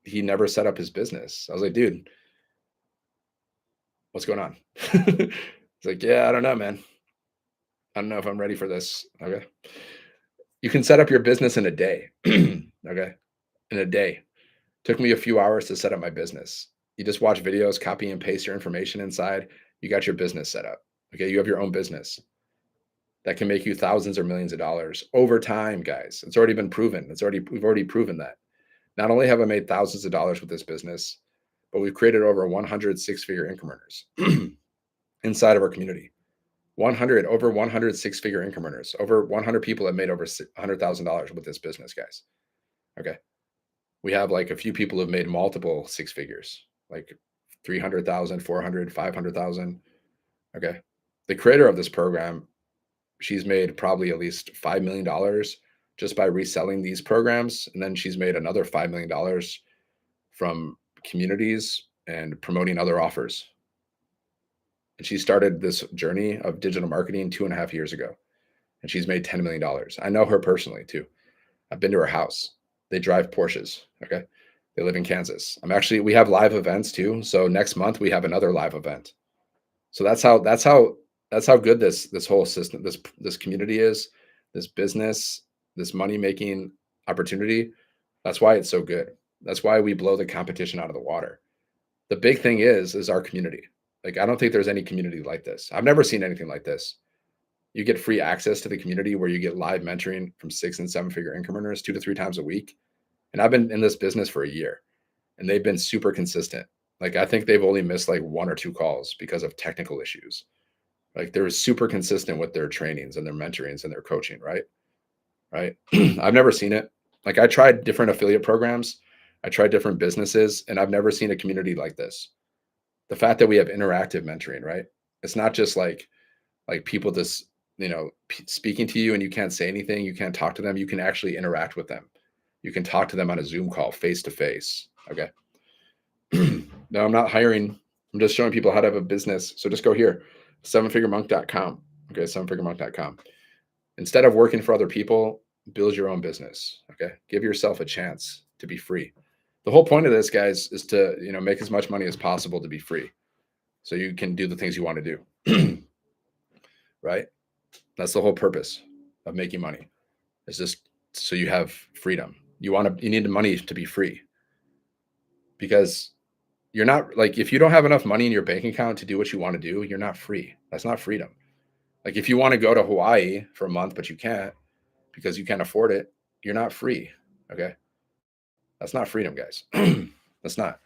he never set up his business. I was like, dude, what's going on? He's like, yeah, I don't know, man. I don't know if I'm ready for this. Okay. You can set up your business in a day. Okay. In a day. Took me a few hours to set up my business. You just watch videos, copy and paste your information inside. You got your business set up. Okay. You have your own business that can make you thousands or millions of dollars over time, guys. It's already been proven. We've already proven that. Not only have I made thousands of dollars with this business, but we've created over 100 six-figure income earners inside of our community. 100 six-figure income earners. Over 100 people have made over $100,000 with this business, guys. Okay. We have like a few people who've made multiple six figures, like 300,000, 400, 500,000. Okay. The creator of this program, she's made probably at least $5 million just by reselling these programs. And then she's made another $5 million from communities and promoting other offers. And she started this journey of digital marketing 2.5 years ago. And she's made $10 million. I know her personally too. I've been to her house. They drive Porsches. Okay. They live in Kansas. We have live events too. So next month we have another live event. So that's how good this whole system, this community is, this business, this money making opportunity. That's why it's so good. That's why we blow the competition out of the water. The big thing is our community. Like, I don't think there's any community like this. I've never seen anything like this. You get free access to the community where you get live mentoring from 6 and 7 figure income earners 2 to 3 times a week. And I've been in this business for a year and they've been super consistent. Like, I think they've only missed like 1 or 2 calls because of technical issues. Like, they're super consistent with their trainings and their mentorings and their coaching, right? Right. I've never seen it. Like, I tried different affiliate programs, I tried different businesses, and I've never seen a community like this. The fact that we have interactive mentoring, right? It's not just like people just, speaking to you and you can't say anything, you can't talk to them, you can actually interact with them. You can talk to them on a Zoom call face to face. Okay. No, I'm not hiring. I'm just showing people how to have a business. So just go here, sevenfiguremonk.com. Okay, sevenfiguremonk.com. Instead of working for other people, build your own business. Okay. Give yourself a chance to be free. The whole point of this, guys, is to, make as much money as possible to be free. So you can do the things you want to do. Right? That's the whole purpose of making money. It's just so you have freedom. You need the money to be free. Because you're not, like, if you don't have enough money in your bank account to do what you want to do, you're not free. That's not freedom. Like, if you want to go to Hawaii for a month but you can't because you can't afford it, you're not free. Okay? That's not freedom, guys. That's not.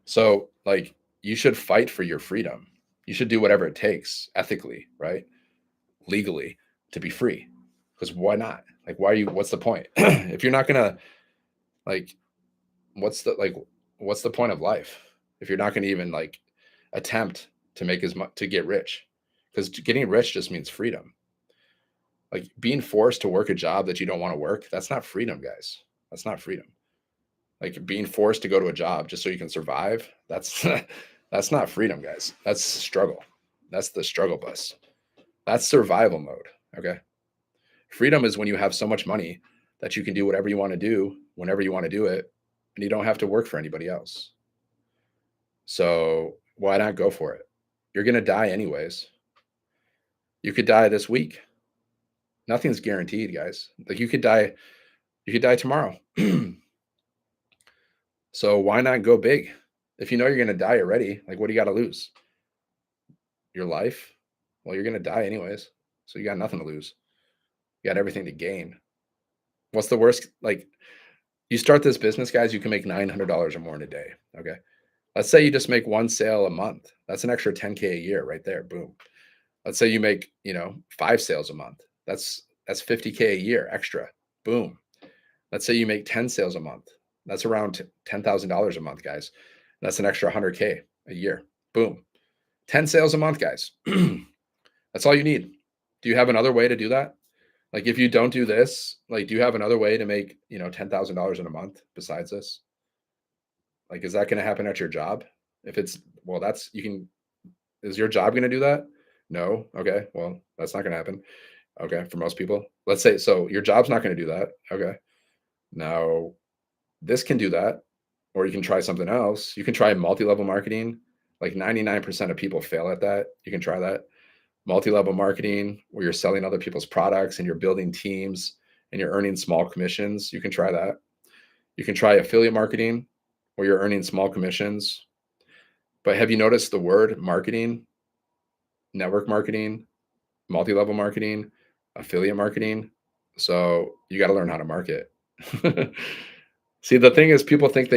So, like, you should fight for your freedom. You should do whatever it takes ethically, right? Legally, to be free. Because why not? Like, what's the point? If you're not gonna, like, what's the point of life if you're not gonna even like attempt to make as much to get rich? Because getting rich just means freedom. Like, being forced to work a job that you don't want to work, that's not freedom, guys. That's not freedom. Like, being forced to go to a job just so you can survive, that's that's not freedom, guys. That's struggle. That's the struggle bus. That's survival mode. Okay. Freedom is when you have so much money that you can do whatever you want to do whenever you want to do it, and you don't have to work for anybody else. So why not go for it? You're going to die anyways. You could die this week. Nothing's guaranteed, guys. Like, you could die tomorrow. So why not go big? If you know you're going to die already, like, what do you got to lose? Your life? Well, you're going to die anyways. So you got nothing to lose. You got everything to gain. What's the worst? Like, you start this business, guys, you can make $900 or more in a day. Okay. Let's say you just make one sale a month. That's an extra 10K a year right there. Boom. Let's say you make, 5 sales a month. That's 50K a year extra. Boom. Let's say you make 10 sales a month. That's around $10,000 a month, guys. That's an extra 100K a year. Boom. 10 sales a month, guys. That's all you need. Do you have another way to do that? Like, if you don't do this, like, do you have another way to make, $10,000 in a month besides this? Like, is that going to happen at your job? If it's well, that's you can is your job gonna do that? No. Okay. Well, that's not gonna happen. Okay, for most people. Let's say so your job's not gonna do that. Okay. Now this can do that, or you can try something else. You can try multi-level marketing. Like 99% of people fail at that. You can try that. Multi-level marketing, where you're selling other people's products and you're building teams and you're earning small commissions. You can try that. You can try affiliate marketing, where you're earning small commissions. But have you noticed the word marketing, network marketing, multi-level marketing, affiliate marketing? So you got to learn how to market. See, the thing is, people think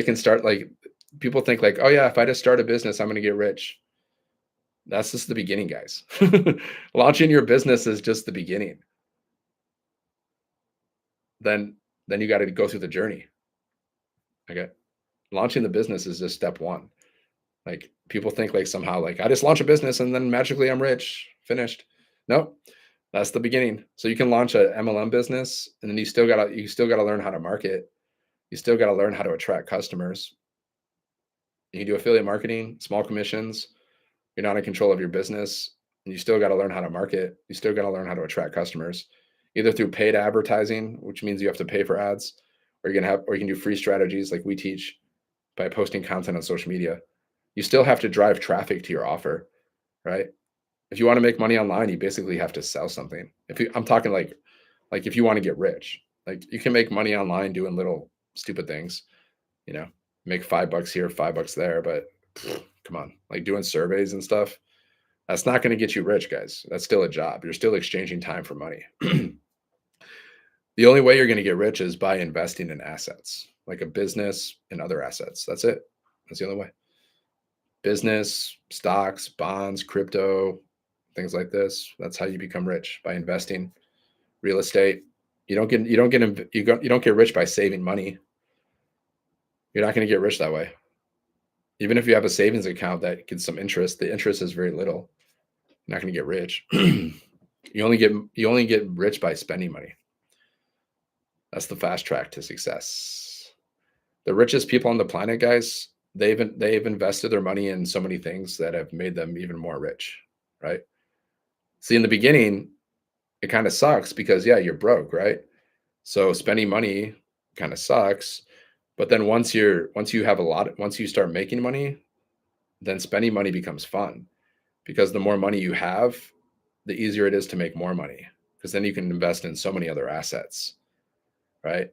like, oh yeah, if I just start a business, I'm going to get rich. That's just the beginning, guys. Launching your business is just the beginning. Then, then you got to go through the journey. Okay, launching the business is just step one. Like people think like somehow like I just launch a business and then magically I'm rich, finished. Nope, that's the beginning. So you can launch a MLM business, and then you still gotta learn how to market. You still gotta learn how to attract customers. You can do affiliate marketing, small commissions. You're not in control of your business, and you still got to learn how to market. You still got to learn how to attract customers, either through paid advertising, which means you have to pay for ads, or you can do free strategies like we teach by posting content on social media. You still have to drive traffic to your offer, right? If you want to make money online, you basically have to sell something. I'm talking like if you want to get rich, like you can make money online doing little stupid things, you know, make $5 here, $5 there, but come on, like doing surveys and stuff, that's not going to get you rich, guys. That's still a job. You're still exchanging time for money. The only way you're going to get rich is by investing in assets, like a business and other assets. That's it. That's the only way. Business, stocks, bonds, crypto, things like this. That's how you become rich, by investing. Real estate. You don't get rich by saving money. You're not going to get rich that way. Even if you have a savings account that gets some interest, the interest is very little. You're not going to get rich. You only get rich by spending money. That's the fast track to success. The richest people on the planet, guys, they've invested their money in so many things that have made them even more rich, right? See, in the beginning, it kind of sucks because yeah, you're broke, right? So spending money kind of sucks. But then once you start making money, then spending money becomes fun, because the more money you have, the easier it is to make more money, because then you can invest in so many other assets, right?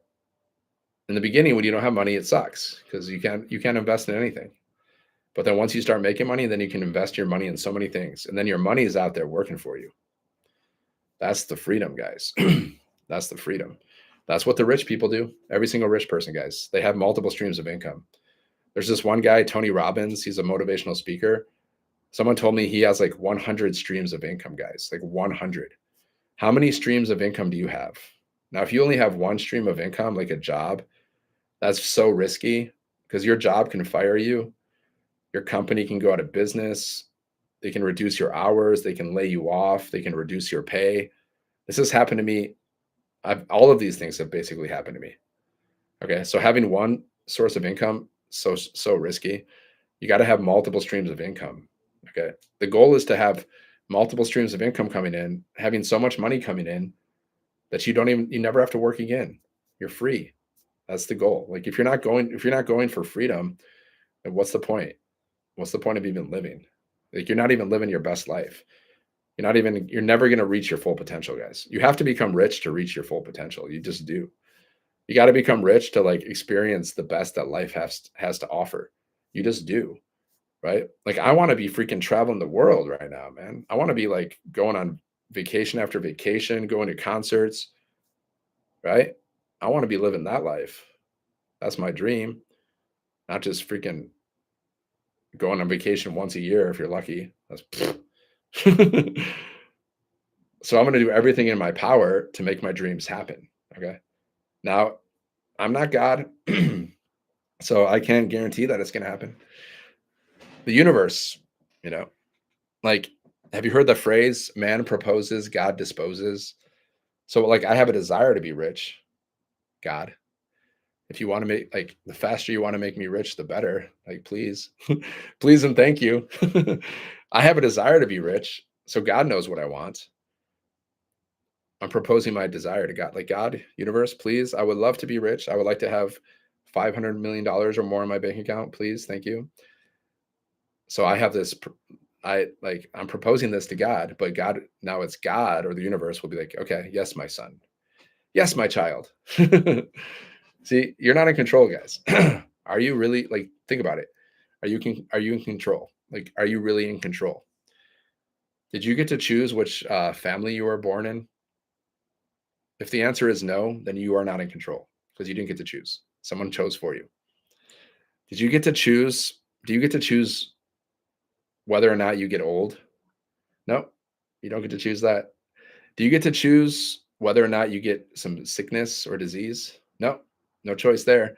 In the beginning, when you don't have money, it sucks because you can't invest in anything. But then once you start making money, then you can invest your money in so many things, and then your money is out there working for you. That's the freedom, guys. That's the freedom. That's what the rich people do. Every single rich person, guys, they have multiple streams of income. There's this one guy, Tony Robbins. He's a motivational speaker. Someone told me he has like 100 streams of income, guys. Like 100. How many streams of income do you have? Now, if you only have one stream of income, like a job, that's so risky, because your job can fire you. Your company can go out of business. They can reduce your hours. They can lay you off. They can reduce your pay. This has happened to me. All of these things have basically happened to me. Okay. So having one source of income, so risky. You got to have multiple streams of income. Okay. The goal is to have multiple streams of income coming in, having so much money coming in that you never have to work again. You're free. That's the goal. Like if you're not going for freedom, then what's the point? What's the point of even living? Like you're not even living your best life. You're never going to reach your full potential, guys. You have to become rich to reach your full potential. You just do. You got to become rich to like experience the best that life has to offer. You just do, right? Like I want to be freaking traveling the world right now, man. I want to be like going on vacation after vacation, going to concerts, right? I want to be living that life. That's my dream, not just freaking going on vacation once a year if you're lucky. That's so I'm going to do everything in my power to make my dreams happen. Okay. Now, I'm not God, so I can't guarantee that it's going to happen. The universe, you know, like, have you heard the phrase, man proposes, God disposes? So, like, I have a desire to be rich, God. If you want to make like the faster you want to make me rich, the better. Like, please, please, and thank you. I have a desire to be rich. So God knows what I want. I'm proposing my desire to God. Like, God, universe, please, I would love to be rich. I would like to have $500 million or more in my bank account. Please, thank you. So I have this, I'm proposing this to God, but God, now it's God or the universe will be like, okay, yes, my son. Yes, my child. See, you're not in control, guys. Are you really like think about it? Are you in control? Like, are you really in control? Did you get to choose which family you were born in? If the answer is no, then you are not in control because you didn't get to choose. Someone chose for you. Did you get to choose? Do you get to choose whether or not you get old? No, you don't get to choose that. Do you get to choose whether or not you get some sickness or disease? No, no choice there.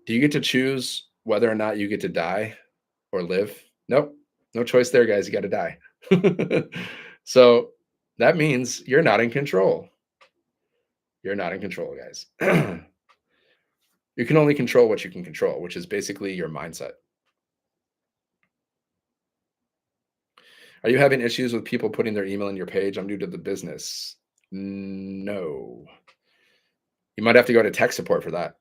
Do you get to choose whether or not you get to die or live? Nope, no choice there, guys. You got to die. So that means you're not in control. You're not in control, guys. You can only control what you can control, which is basically your mindset. Are you having issues with people putting their email in your page? I'm new to the business. No. You might have to go to tech support for that.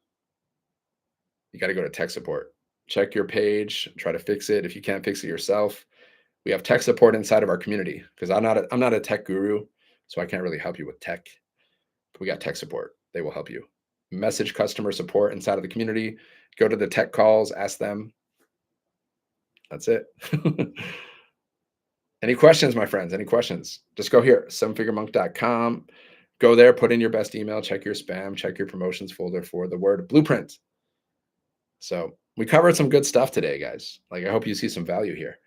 You got to go to tech support. Check your page, try to fix it. If you can't fix it yourself, we have tech support inside of our community because I'm not a tech guru, so I can't really help you with tech. But we got tech support. They will help you. Message customer support inside of the community. Go to the tech calls, ask them. That's it. Any questions, my friends? Any questions? Just go here, sevenfiguremonk.com. Go there, put in your best email, check your spam, check your promotions folder for the word blueprint. So we covered some good stuff today, guys. Like, I hope you see some value here.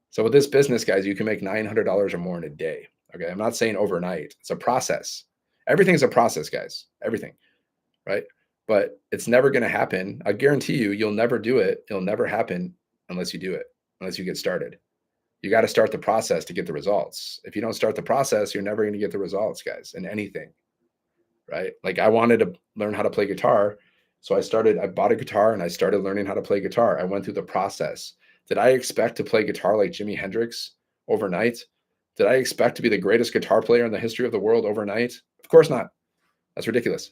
So with this business, guys, you can make $900 or more in a day. Okay. I'm not saying overnight. It's a process. Everything's a process, guys. Everything. Right. But it's never going to happen. I guarantee you, you'll never do it. It'll never happen unless you do it, unless you get started. You got to start the process to get the results. If you don't start the process, you're never going to get the results, guys, in anything. Right. Like, I wanted to learn how to play guitar. So I bought a guitar and I started learning how to play guitar. I went through the process. Did I expect to play guitar like Jimi Hendrix overnight? Did I expect to be the greatest guitar player in the history of the world overnight? Of course not. That's ridiculous.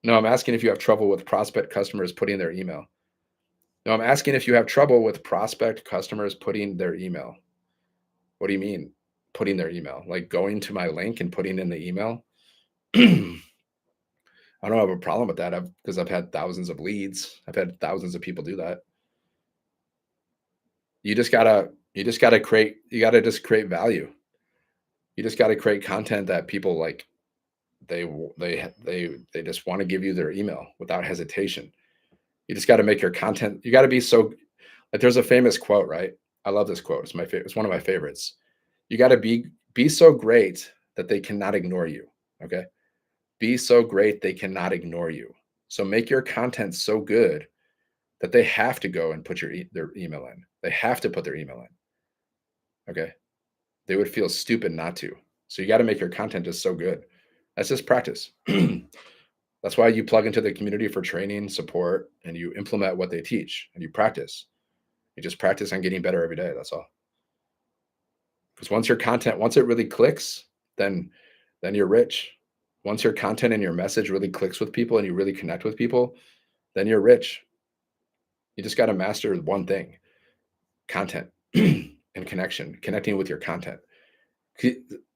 No, I'm asking if you have trouble with prospect customers putting their email. No, I'm asking if you have trouble with prospect customers putting their email. What do you mean putting their email? Like going to my link and putting in the email? I don't have a problem with that because I've had thousands of leads. I've had thousands of people do that. You gotta just create value. You just gotta create content that people like. They just want to give you their email without hesitation. You just got to make your content. You got to be so like. There's a famous quote, right? I love this quote. It's my favorite. It's one of my favorites. You got to be so great that they cannot ignore you. Okay, be so great they cannot ignore you. So make your content so good that they have to go and put their email in. They have to put their email in. Okay, they would feel stupid not to. So you got to make your content just so good. That's just practice. That's why you plug into the community for training, support, and you implement what they teach and you practice. You just practice on getting better every day. That's all. Because once it really clicks, then you're rich. Once your content and your message really clicks with people and you really connect with people, then you're rich. You just got to master one thing: content and connecting with your content.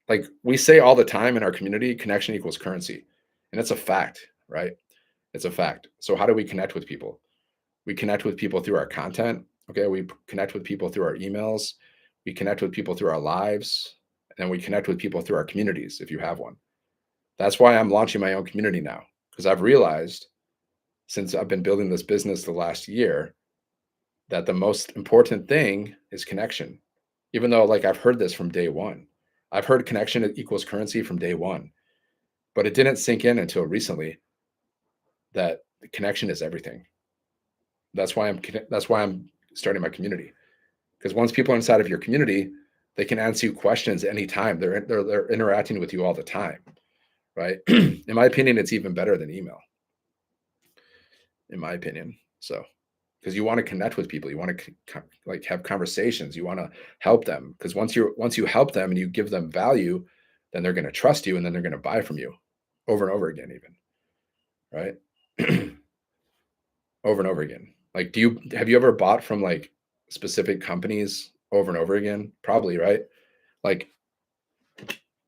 Like we say all the time in our community, connection equals currency. And it's a fact, right? It's a fact. So how do we connect with people? We connect with people through our content. Okay. We connect with people through our emails. We connect with people through our lives. And we connect with people through our communities if you have one. That's why I'm launching my own community now, because I've realized since I've been building this business the last year that the most important thing is connection. Even though, like, I've heard this from day one. I've heard connection equals currency from day one, but it didn't sink in until recently that connection is everything. That's why I'm starting my community, because once people are inside of your community, they can answer you questions anytime. They're interacting with you all the time, right? In my opinion, it's even better than email, in my opinion. So, because you want to connect with people, you want to like have conversations, you want to help them. Because once you help them and you give them value, then they're going to trust you, and then they're going to buy from you over and over again, even right? Over and over again. Like, do you have you ever bought from like specific companies over and over again? Probably, right? Like,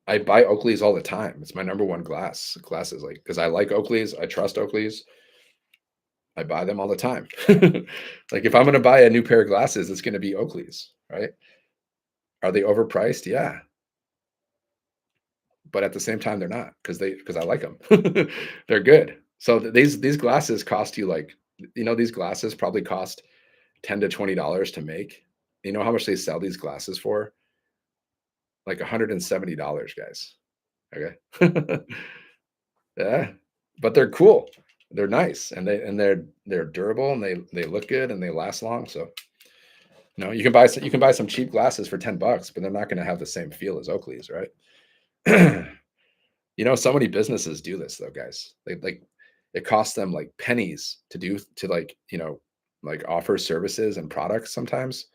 I buy Oakley's all the time. It's my number one glasses, like because I like Oakley's, I trust Oakley's. I buy them all the time. Like if I'm going to buy a new pair of glasses, it's going to be Oakley's, right? Are they overpriced? Yeah, but at the same time, they're not because I like them. They're good. So these glasses cost you like these glasses probably cost $10 to $20 to make. You know how much they sell these glasses for? Like $170, guys. Okay. Yeah, but they're cool. They're nice, and they're durable, and they look good, and they last long. So you can buy some cheap glasses for $10, but they're not going to have the same feel as Oakley's, right? So many businesses do this though, guys. They like it costs them like pennies to like like offer services and products. Sometimes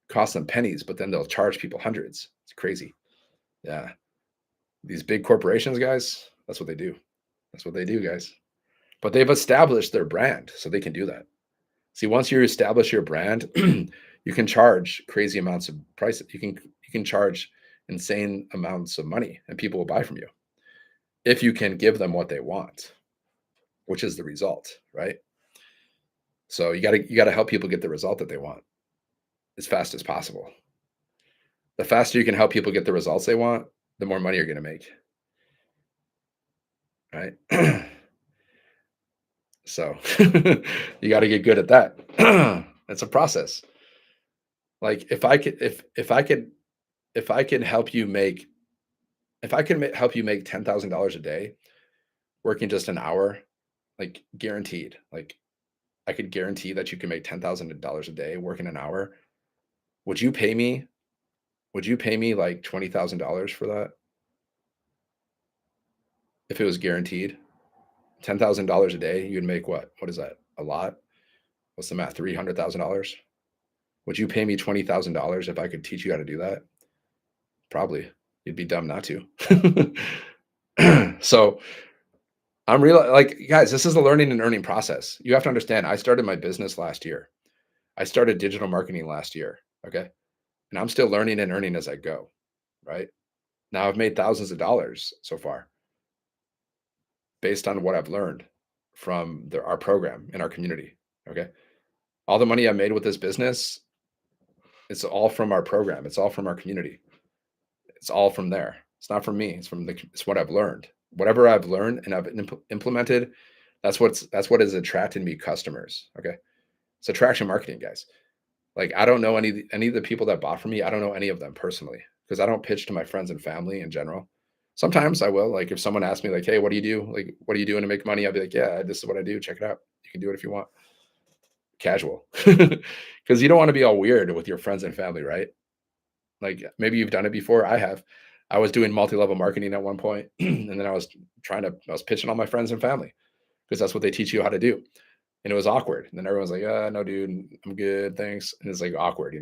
cost them pennies, but then they'll charge people hundreds. It's crazy. Yeah, these big corporations, guys. That's what they do. That's what they do, guys. But they've established their brand, so they can do that. See, once you establish your brand, you can charge crazy amounts of prices. You can charge insane amounts of money, and people will buy from you if you can give them what they want, which is the result, right? So you gotta help people get the result that they want as fast as possible. The faster you can help people get the results they want, the more money you're gonna make, right? So you got to get good at that. It's a process. Like if I could help you make if I can help you make $10,000 a day working just an hour, like guaranteed, like I could guarantee that you can make $10,000 a day working an hour. Would you pay me? Would you pay me like $20,000 for that if it was guaranteed? $10,000 a day, you'd make what? What is that? A lot? What's the math? $300,000. Would you pay me $20,000 if I could teach you how to do that? Probably. You'd be dumb not to. So I'm real like guys, this is a learning and earning process. You have to understand, I started my business last year. I started digital marketing last year. Okay. And I'm still learning and earning as I go. Right. Now I've made thousands of dollars so far based on what I've learned from our program in our community. Okay. All the money I made with this business, it's all from our program. It's all from our community. It's all from there. It's not from me. It's what I've learned. Whatever I've learned and I've implemented, that's what has attracted me customers. Okay. It's attraction marketing, guys. Like I don't know any of the people that bought from me. I don't know any of them personally because I don't pitch to my friends and family in general. Sometimes I will. Like if someone asks me, like, "Hey, what do you do? Like, what are you doing to make money?" I'll be like, "Yeah, this is what I do. Check it out. You can do it if you want." Casual, because you don't want to be all weird with your friends and family, right? Like maybe you've done it before. I have. I was doing multi-level marketing at one point, and then I was pitching all my friends and family because that's what they teach you how to do. And it was awkward. And then everyone's like, no, dude, I'm good. Thanks. And it's like awkward.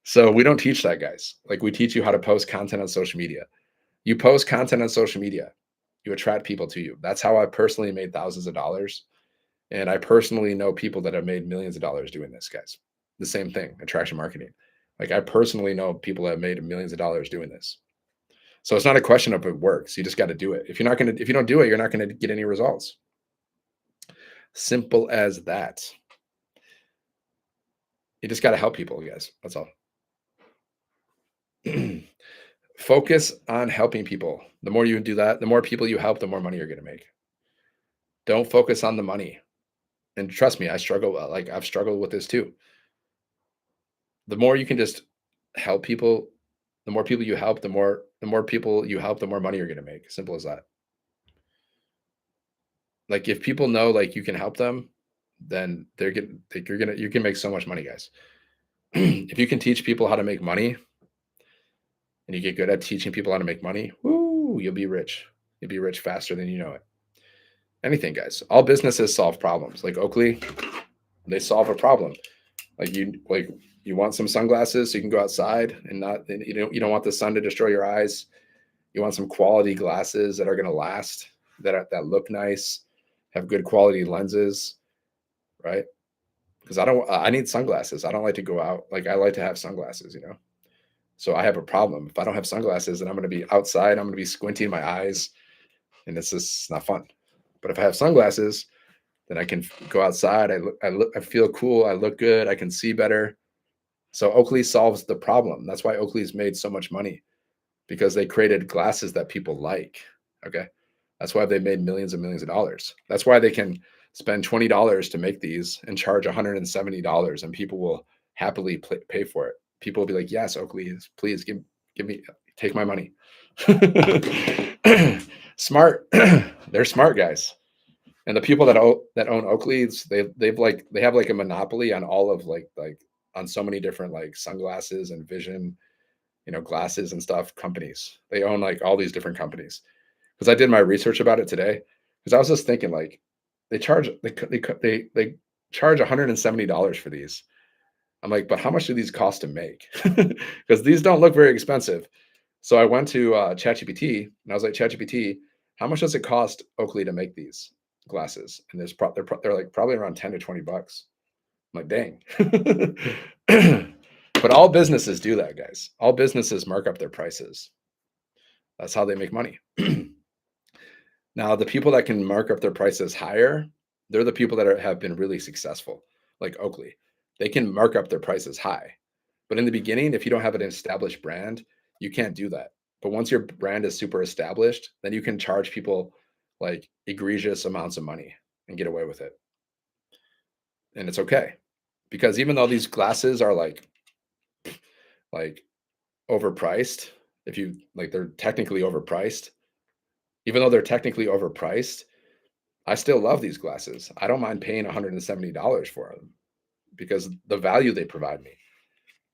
So we don't teach that, guys. Like we teach you how to post content on social media. You post content on social media, you attract people to you. That's how I personally made thousands of dollars. And I personally know people that have made millions of dollars doing this, guys. The same thing, attraction marketing. Like I personally know people that have made millions of dollars doing this. So it's not a question of it works. You just got to do it. If you don't do it, you're not going to get any results. Simple as that. You just got to help people, guys. That's all. Focus on helping people. The more you do that, the more people you help, the more money you're going to make. Don't focus on the money. And trust me, I struggle. Like I've struggled with this too. The more you can just help people, the more people you help, the more people you help, the more money you're going to make. Simple as that. Like if people know like you can help them, then you can make so much money, guys. If you can teach people how to make money and you get good at teaching people how to make money, woo, Ooh, you'll be rich. You'll be rich faster than you know it. Anything, guys. All businesses solve problems. Like Oakley, they solve a problem. Like you want some sunglasses so you can go outside and not and you don't want the sun to destroy your eyes. You want some quality glasses that are going to last, that look nice, have good quality lenses, right? Because I need sunglasses. I don't like to go out. Like I like to have sunglasses. So I have a problem. If I don't have sunglasses, then I'm going to be outside. I'm going to be squinting my eyes, and it's just not fun. But if I have sunglasses, then I can go outside. I feel cool. I look good. I can see better. So Oakley solves the problem. That's why Oakley's made so much money because they created glasses that people like. Okay. That's why they made millions and millions of dollars. That's why they can spend $20 to make these and charge $170, and people will happily pay for it. People will be like, "Yes, Oakley, please give me take my money." Smart. They're smart guys. And the people that own Oakleys, they have like a monopoly on all of like on so many different like sunglasses and vision, glasses and stuff companies. They own like all these different companies. Because I did my research about it today. Because I was just thinking like they charge $170 for these. I'm like, but how much do these cost to make? Because these don't look very expensive. So I went to ChatGPT and I was like, ChatGPT, how much does it cost Oakley to make these glasses? And they're like probably around 10 to 20 bucks. I'm like, dang. But all businesses do that, guys. All businesses mark up their prices. That's how they make money. Now, the people that can mark up their prices higher, they're the people that have been really successful, like Oakley. They can mark up their prices high. But in the beginning, if you don't have an established brand, you can't do that. But once your brand is super established, then you can charge people like egregious amounts of money and get away with it. And it's okay. Because even though these glasses are like overpriced, if you like they're technically overpriced, even though they're technically overpriced, I still love these glasses. I don't mind paying $170 for them because the value they provide me.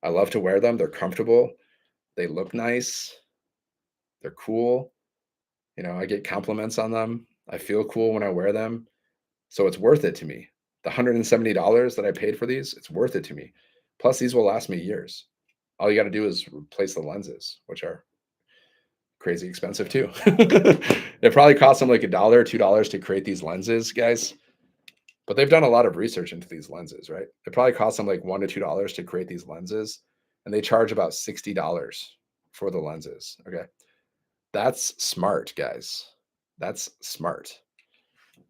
I love to wear them. They're comfortable. They look nice. They're cool. I get compliments on them. I feel cool when I wear them. So it's worth it to me. The $170 that I paid for these, it's worth it to me. Plus, these will last me years. All you got to do is replace the lenses, which are crazy expensive too. It probably cost them like $1 or $2 to create these lenses, guys. But they've done a lot of research into these lenses, right? It probably cost them like $1 to $2 to create these lenses, and they charge about $60 for the lenses. Okay. That's smart, guys. That's smart.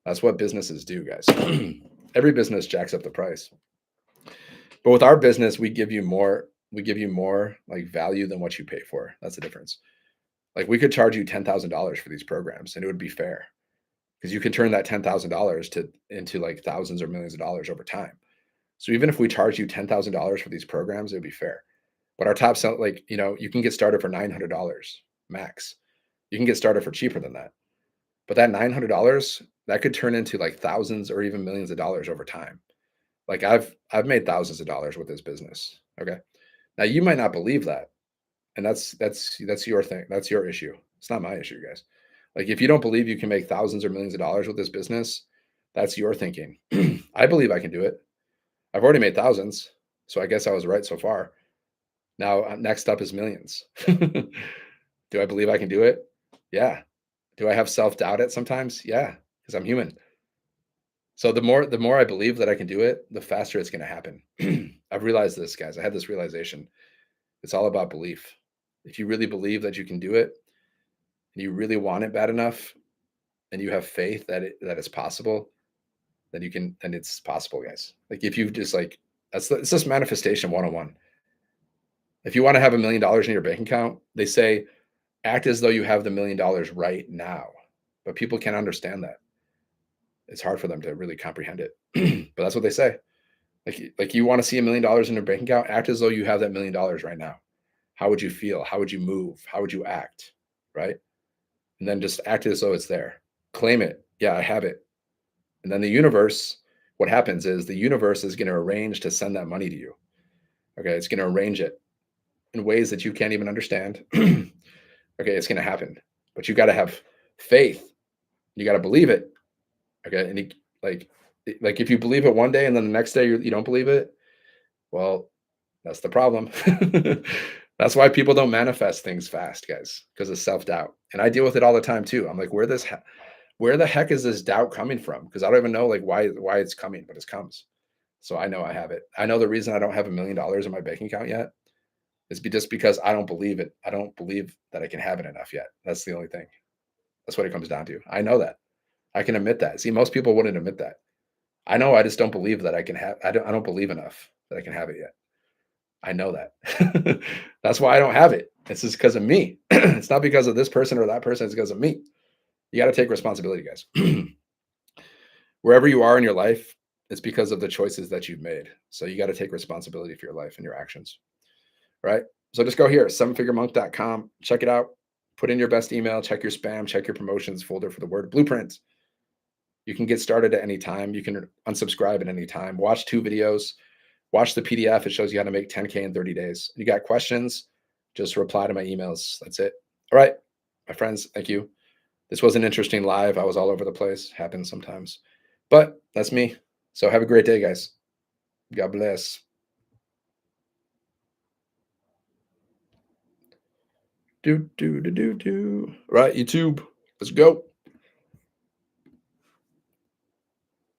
That's what businesses do, guys. Every business jacks up the price. But with our business, we give you more like value than what you pay for. That's the difference. Like we could charge you $10,000 for these programs and it would be fair because you can turn that $10,000 into like thousands or millions of dollars over time. So even if we charge you $10,000 for these programs, it would be fair. But our top sell, like, you can get started for $900 max. You can get started for cheaper than that. But that $900, that could turn into like thousands or even millions of dollars over time. Like I've made thousands of dollars with this business. Okay. Now you might not believe that. And that's your thing. That's your issue. It's not my issue, guys. Like if you don't believe you can make thousands or millions of dollars with this business, that's your thinking. I believe I can do it. I've already made thousands, so I guess I was right so far. Now next up is millions. Do I believe I can do it? Yeah. Do I have self-doubt at sometimes? Yeah, because I'm human. So the more I believe that I can do it, the faster it's going to happen. I've realized this, guys. I had this realization. It's all about belief. If you really believe that you can do it, and you really want it bad enough, and you have faith that it's possible, then it's possible, guys. Like if you just like it's just manifestation 101. If you want to have $1 million in your bank account, they say act as though you have the $1 million right now. But people can't understand that. It's hard for them to really comprehend it. But that's what they say. Like you want to see $1 million in your bank account, act as though you have that $1 million right now. How would you feel? How would you move? How would you act? Right? And then just act as though it's there. Claim it. Yeah, I have it. And then the universe, what happens is the universe is going to arrange to send that money to you. Okay, it's going to arrange it in ways that you can't even understand. Okay, it's going to happen. but you got to have faith. You got to believe it. Okay. And like, like if you believe it one day and then the next day you don't believe it, well, that's the problem. That's why people don't manifest things fast, guys, because of self doubt. And I deal with it all the time too. I'm like, where the heck is this doubt coming from? Because I don't even know like why it's coming, but it comes. So I know I have it. I know the reason I don't have $1 million in my bank account yet is just because I don't believe it. I don't believe that I can have it enough yet. That's the only thing. That's what it comes down to. I know that. I can admit that. See, most people wouldn't admit that. I know I just don't believe that I can have I don't believe enough that I can have it yet. I know that. That's why I don't have it. It's just because of me. It's not because of this person or that person. It's because of me. You got to take responsibility, guys. Wherever you are in your life, it's because of the choices that you've made. So you got to take responsibility for your life and your actions, right? So just go here, sevenfiguremonk.com, check it out, put in your best email, check your spam, check your promotions folder for the word blueprint. You can get started at any time. You can unsubscribe at any time. Watch 2 videos. Watch the PDF. It shows you how to make 10K in 30 days. You got questions, just reply to my emails. That's it. All right, my friends, thank you. This was an interesting live. I was all over the place. Happens sometimes. But that's me. So have a great day, guys. God bless. Do, do, do, do, do. Right, YouTube. Let's go.